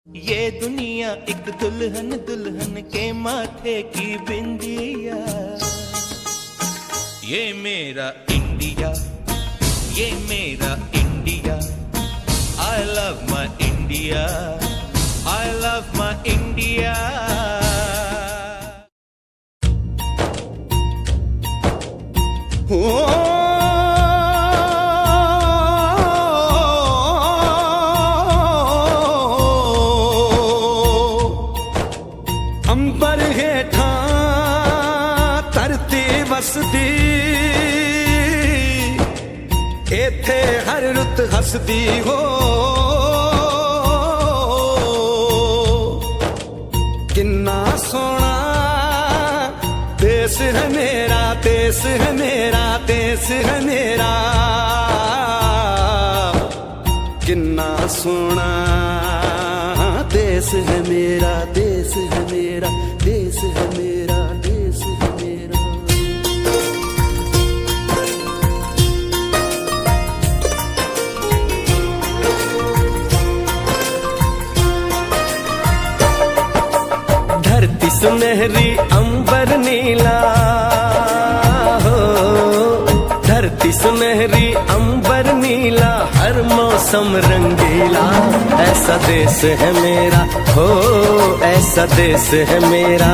S1: ये दुनिया एक दुल्हन, दुल्हन के माथे की बिंदिया। ये मेरा इंडिया, ये मेरा India. I love my India, I love my India।
S5: अंबर हेठा धरती वसदी, एथे हर रुत हसदी हो। किन्ना सोना देश है मेरा, देश है मेरा, देश है मेरा। किन्ना सोना देश है मेरा, देश है मेरा, देश है मेरा, देश है मेरा। धरती सुनहरी अंबर नीला हो, धरती
S3: धरती सुनहरी अंबर नीला, हर मौसम रंगीला। ऐसा देश है मेरा, हो ऐसा देश है मेरा,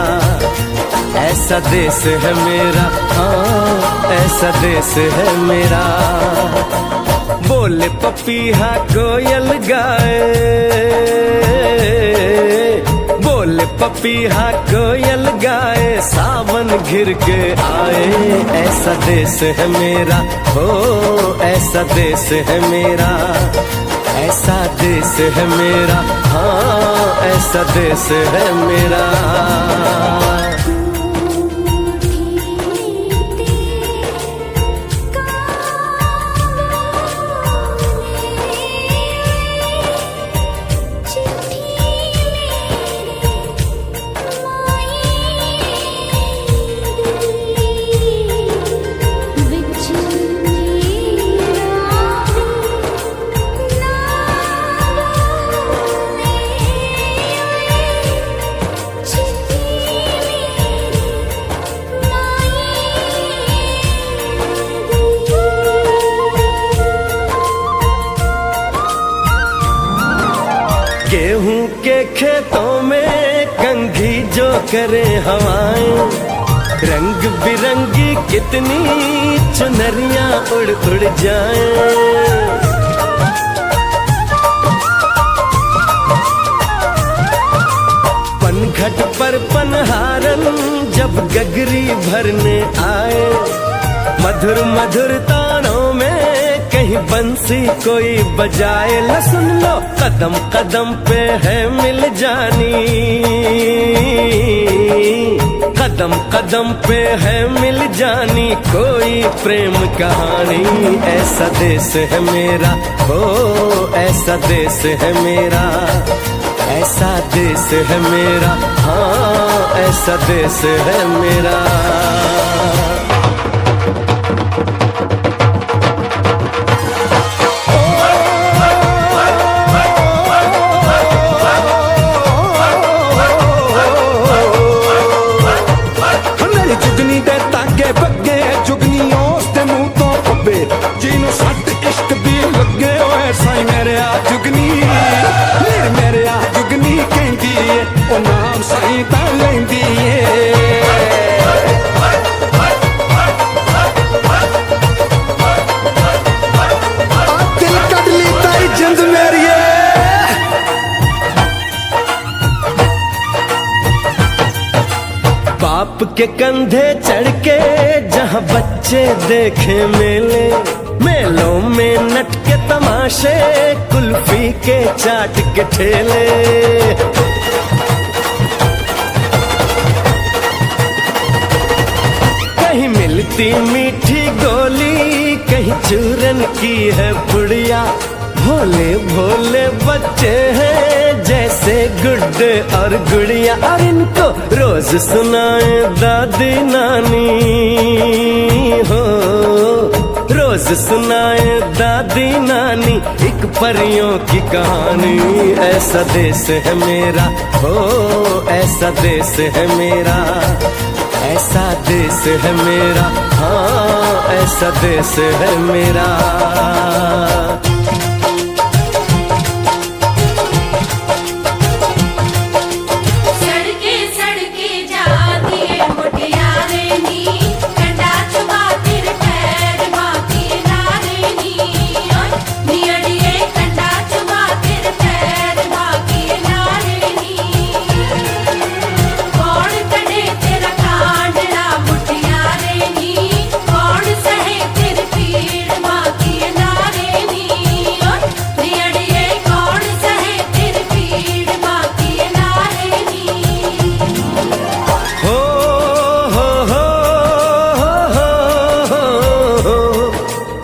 S3: ऐसा देश है मेरा, हाँ ऐसा देश है मेरा। बोले पपीहा कोयल गाए, बोले पपीहा कोयल गाए, सावन घिर के आए। ऐसा देश है मेरा, हो ऐसा देश है मेरा, ऐसा देश है मेरा, हाँ ऐसा देश है मेरा। गेहूं के खेतों में कंघी जो करे हवाएं, रंग बिरंगी कितनी चुनरियां उड़ उड़ जाएं। पनघट पर पनहारन जब गगरी भरने आए, मधुर मधुर तानों में कहीं बंसी कोई बजाए। ल सुन लो कदम कदम पे है मिल जानी, कदम कदम पे है मिल जानी कोई प्रेम कहानी। ऐसा देश है मेरा, हो ऐसा देश है मेरा, ऐसा देश है मेरा, हाँ ऐसा देश है मेरा।
S2: ਜਿਹਨੂੰ ਸੱਟ ਇਸ਼ਕ ਦੀ ਲੱਗੇ ਓਏ ਸਾਈ ਮੇਰੇ ਆ ਜੁਗਨੀ, ਮੇਰੇ ਆ ਜੁਗਨੀ ਕਹਿੰਦੀ ਏ ਉਹ ਨਾਮ ਸਾਈ ਤਾਂ ਲੈਂਦੀ ਏ। ਆ ਦਿਲ ਕੱਢ ਲਈ ਤਾਈ ਜਿੰਦ ਮੇਰੀਏ।
S3: बाप के कंधे चढ़ के जहाँ बच्चे देखे मेले, मेलों में नट के तमाशे, कुल्फी के चाट के ठेले। कहीं मिलती मीठी गोली, कहीं चूरन की है पुड़िया। भोले भोले बच्चे हैं जैसे गुड्डे और गुड़िया, और इनको रोज सुनाए दादी नानी, हो रोज सुनाए दादी नानी एक परियों की कहानी। ऐसा देश है मेरा, हो ऐसा देश है मेरा, ऐसा देश है मेरा, हाँ ऐसा देश है मेरा।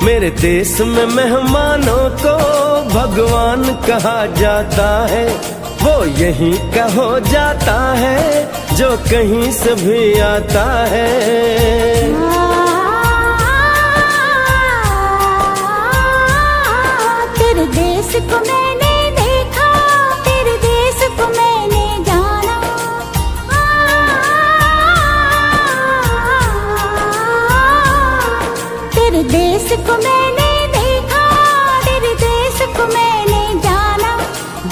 S3: मेरे देश में मेहमानों को भगवान कहा जाता है, वो यहीं का हो जाता है जो कहीं से भी आता है।
S9: तेरे देश को मैंने देखा, तेरे देश को मैंने जाना, तेरे देश देश को मैंने देखा, तेरे देश को मैंने जाना,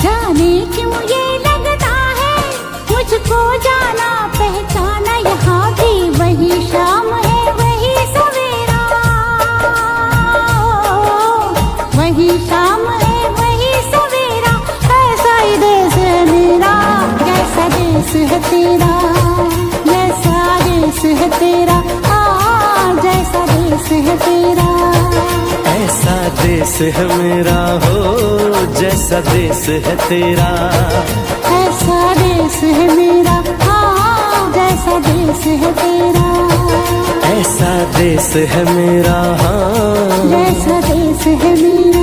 S9: जाने क्यों ये लगता है मुझको जाना पहचाना। यहाँ भी वही शाम है वही सवेरा, वही शाम है वही सवेरा। ऐसा ही देश है मेरा, जैसा देश है तेरा, जैसा देश है तेरा, जैसा देश है तेरा।
S3: ऐसा देश है मेरा हो, जैसा देश है तेरा।
S9: ऐसा देश है मेरा, हाँ जैसा देश है तेरा।
S3: ऐसा देश है मेरा, हाँ
S9: जैसा देश है मेरा।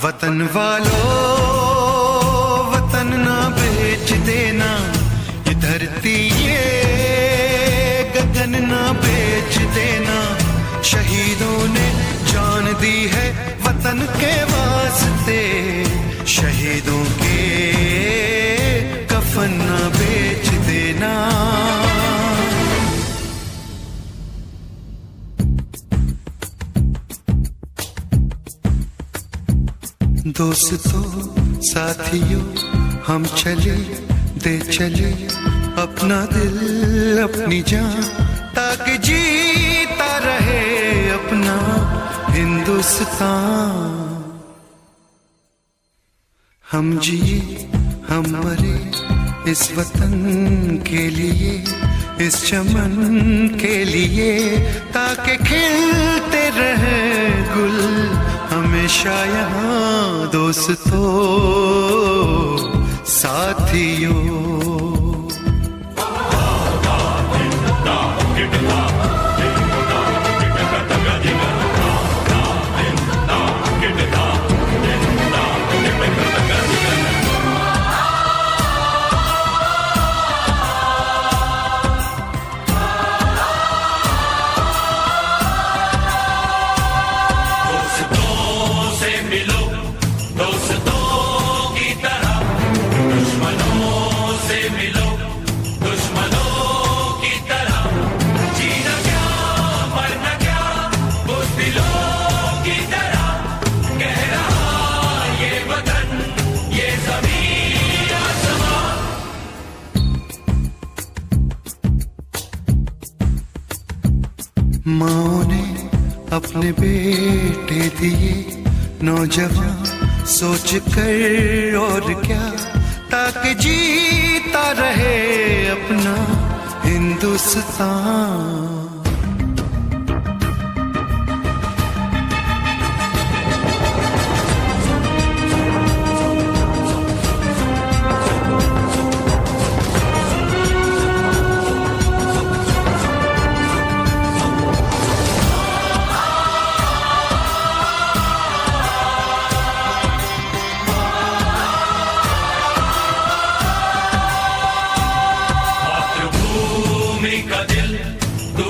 S2: वतन वालों वतन ना बेच देना, ये धरती ये गगन ना बेच देना। शहीदों ने जान दी है वतन के वास्ते, शहीदों के कफन ना बेच देना। दोस्तों साथियों हम चले दे चले अपना दिल अपनी जान, ताकि जीता रहे अपना हिंदुस्तान। हम जिए हम मरे इस वतन के लिए, इस चमन के लिए, ताकि खिलते रहे गुल हमेशा यहाँ। दोस्तों साथियों माँ ने अपने बेटे दिए नौजवान सोच कर और क्या, ताकि जीता रहे अपना हिंदुस्तान।
S10: का दिल तू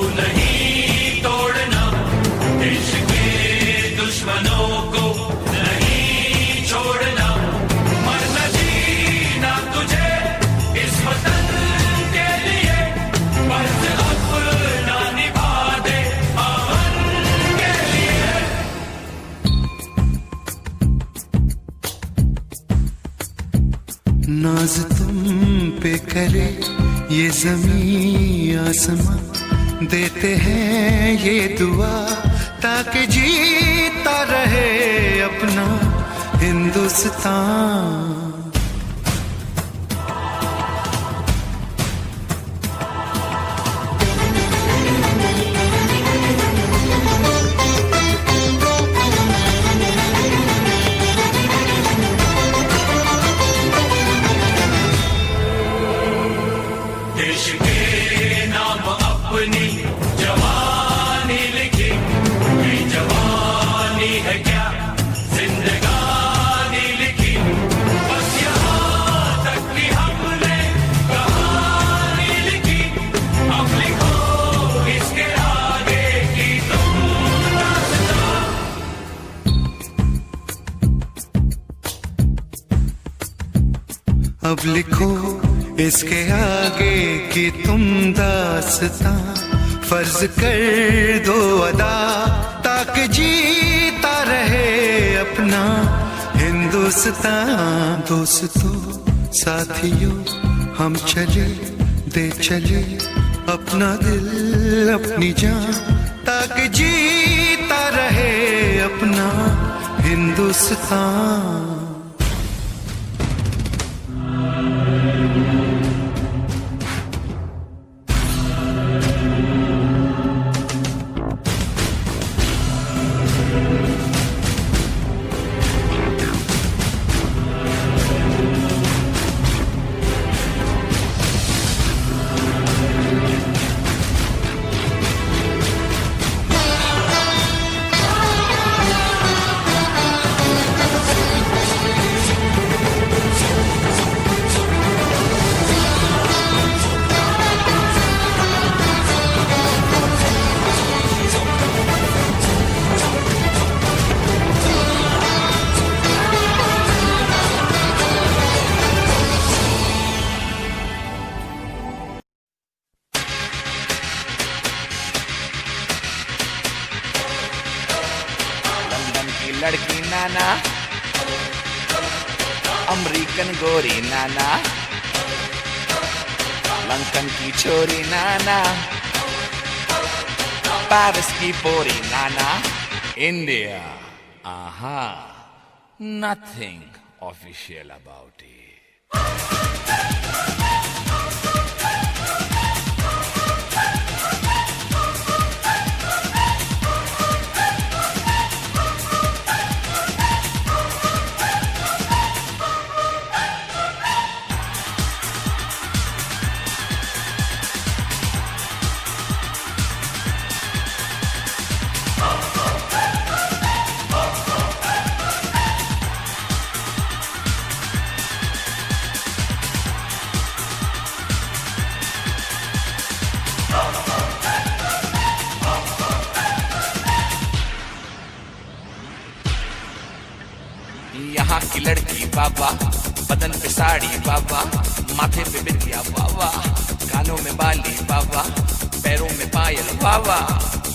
S2: ज़मीं आसमां देते हैं ये दुआ, ताकि जीता रहे अपना हिंदुस्तान।
S1: देश के नाम अपनी जवानी लिखी, ये जवानी है क्या जिंदगानी लिखी, बस यहाँ तक कि हमने कहानी लिखी, अब लिखो इसके आगे की तुम दास्तां।
S2: अब लिखो इसके आगे की तुम दास्तां, फर्ज कर दो अदा, ताकि जीता रहे अपना हिंदुस्तान। दोस्तों साथियों हम चले दे चले अपना दिल अपनी जान, ताकि जीता रहे अपना हिंदुस्तान।
S10: लड़की नाना, अमेरिकन गोरी नाना, लंदन की छोरी नाना, पेरिस की पोरी नाना, इंडिया, आहा, nothing official about it. यहाँ की लड़की बाबा, बदन पे साड़ी बाबा, माथे पे बिंदिया बाबा, कानों में बाली बाबा, पैरों में पायल बाबा,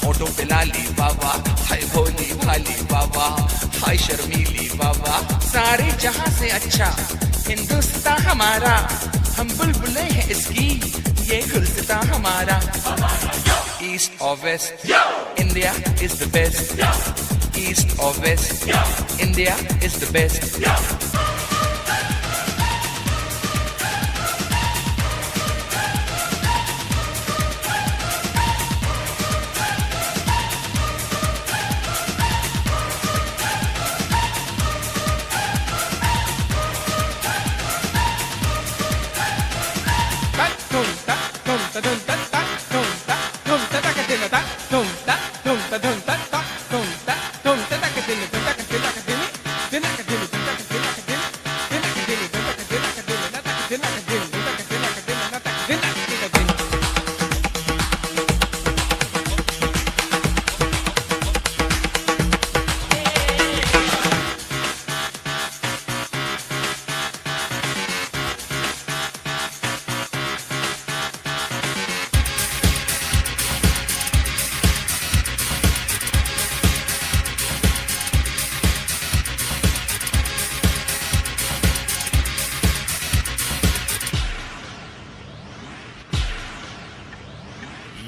S10: होठों पे लाली बाबा, हाय भोली भाली बाबा, हाय शर्मीली बाबा। सारे जहां से अच्छा हिंदुस्तान हमारा, हम बुलबुलें हैं इसकी, ये गुलसितां हमारा। ईस्ट और west, India is the best. East or west, India is the best.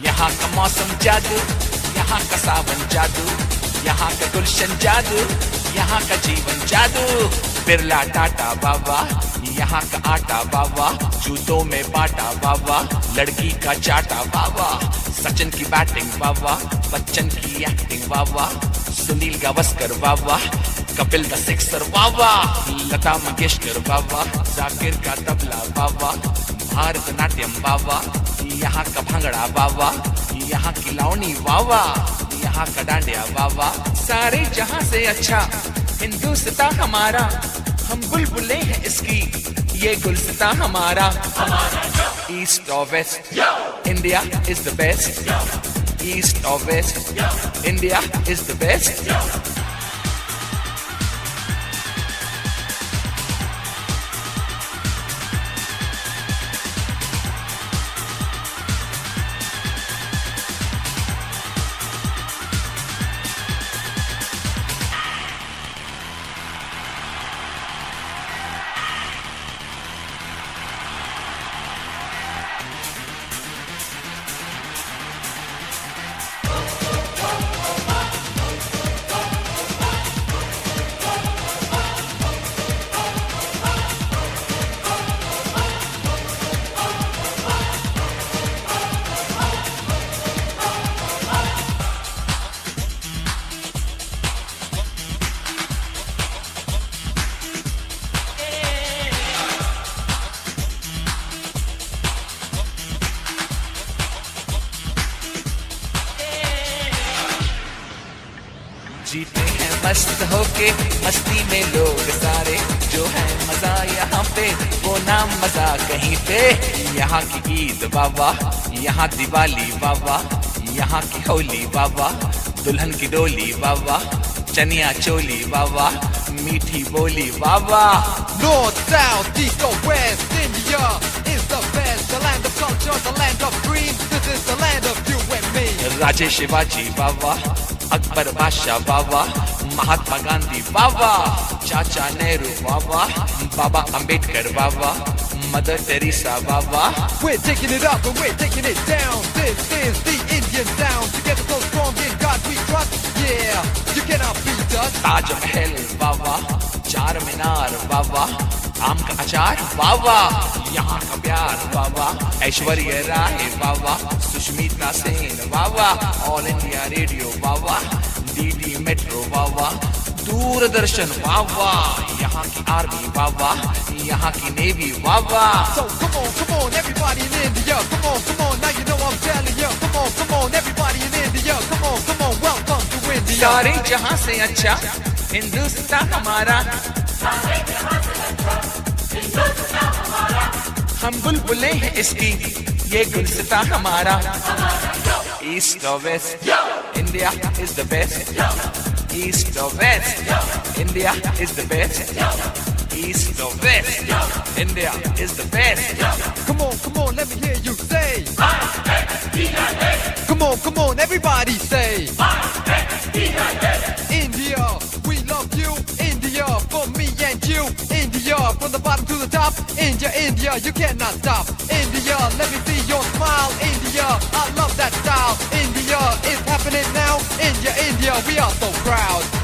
S10: यहाँ का मौसम जादू, यहाँ का सावन जादू, यहाँ का गुलशन जादू, यहाँ का जीवन जादू। बिरला टाटा बाबा, यहाँ का आटा बाबा, जूतों में बाटा बाबा, लड़की का चाटा बाबा। सचिन की बैटिंग बाबा, बच्चन की एक्टिंग बाबा, सुनील गावस्कर बाबा, कपिल द सिक्सर बाबा, लता मंगेशकर बाबा, जाकिर का तबला बाबा, भारतनाट्यम बाबा, यहाँ का भंगड़ा बाबा, यहाँ की लावनी बाबा, यहाँ का डांडिया बाबा। सारे जहां से अच्छा हिंदुस्तान हमारा, हम बुलबुलें हैं इसकी, ये गुलस्तान हमारा। ईस्ट और west, India is the best. East और west, India is the best. जीते हैं मस्त होके मस्ती में लोग सारे, जो है मजा यहाँ पे वो नाम मजा कहीं पे। यहाँ की ईद बाबा, यहाँ दिवाली बाबा, यहाँ की होली बाबा, दुल्हन की डोली बाबा, चनिया चोली बाबा, मीठी बोली बाबा।
S2: North, south, east or west, India is the best. The land of culture, the land of dreams. This is the land of you and me.
S10: राजे शिवाजी बाबा, अकबर बादशाह बाबा, महात्मा गांधी बाबा, चाचा नेहरू बाबा, बाबा अंबेडकर बाबा, मदर टेरेसा बाबा।
S2: We're taking it up and we're taking it down. This is the Indian sound. Together so strong in God we trust. Yeah, you cannot beat us.
S10: Taj Mahal बाबा, चार मीनार बाबा, आम का अचार बाबा, यहाँ का प्यार बाबा, ऐश्वर्या राय बाबा, सुष्मिता सेन बाबा, ऑल इंडिया रेडियो बाबा, DD metro बाबा, दूरदर्शन बाबा, यहाँ की army बाबा, यहाँ की navy Baba.
S2: So come on, everybody in India. Come on, now you know I'm telling you. Come on, everybody in India. Come on, welcome to India.
S10: सारे जहां से अच्छा हिंदुस्तान हमारा, हम बुलबुलें हैं इसकी, ये गुलस्तान हमारा। ईस्ट और west, India is the best. East और west, India is the best. East or west, India is the best.
S2: Come on, let me hear you say. Come on, everybody say. India, we love you. India, for me and you. India, from the bottom to the top. India, you cannot stop. India, let me see your smile. India, I love that style. India, it's happening now. India, we are so proud.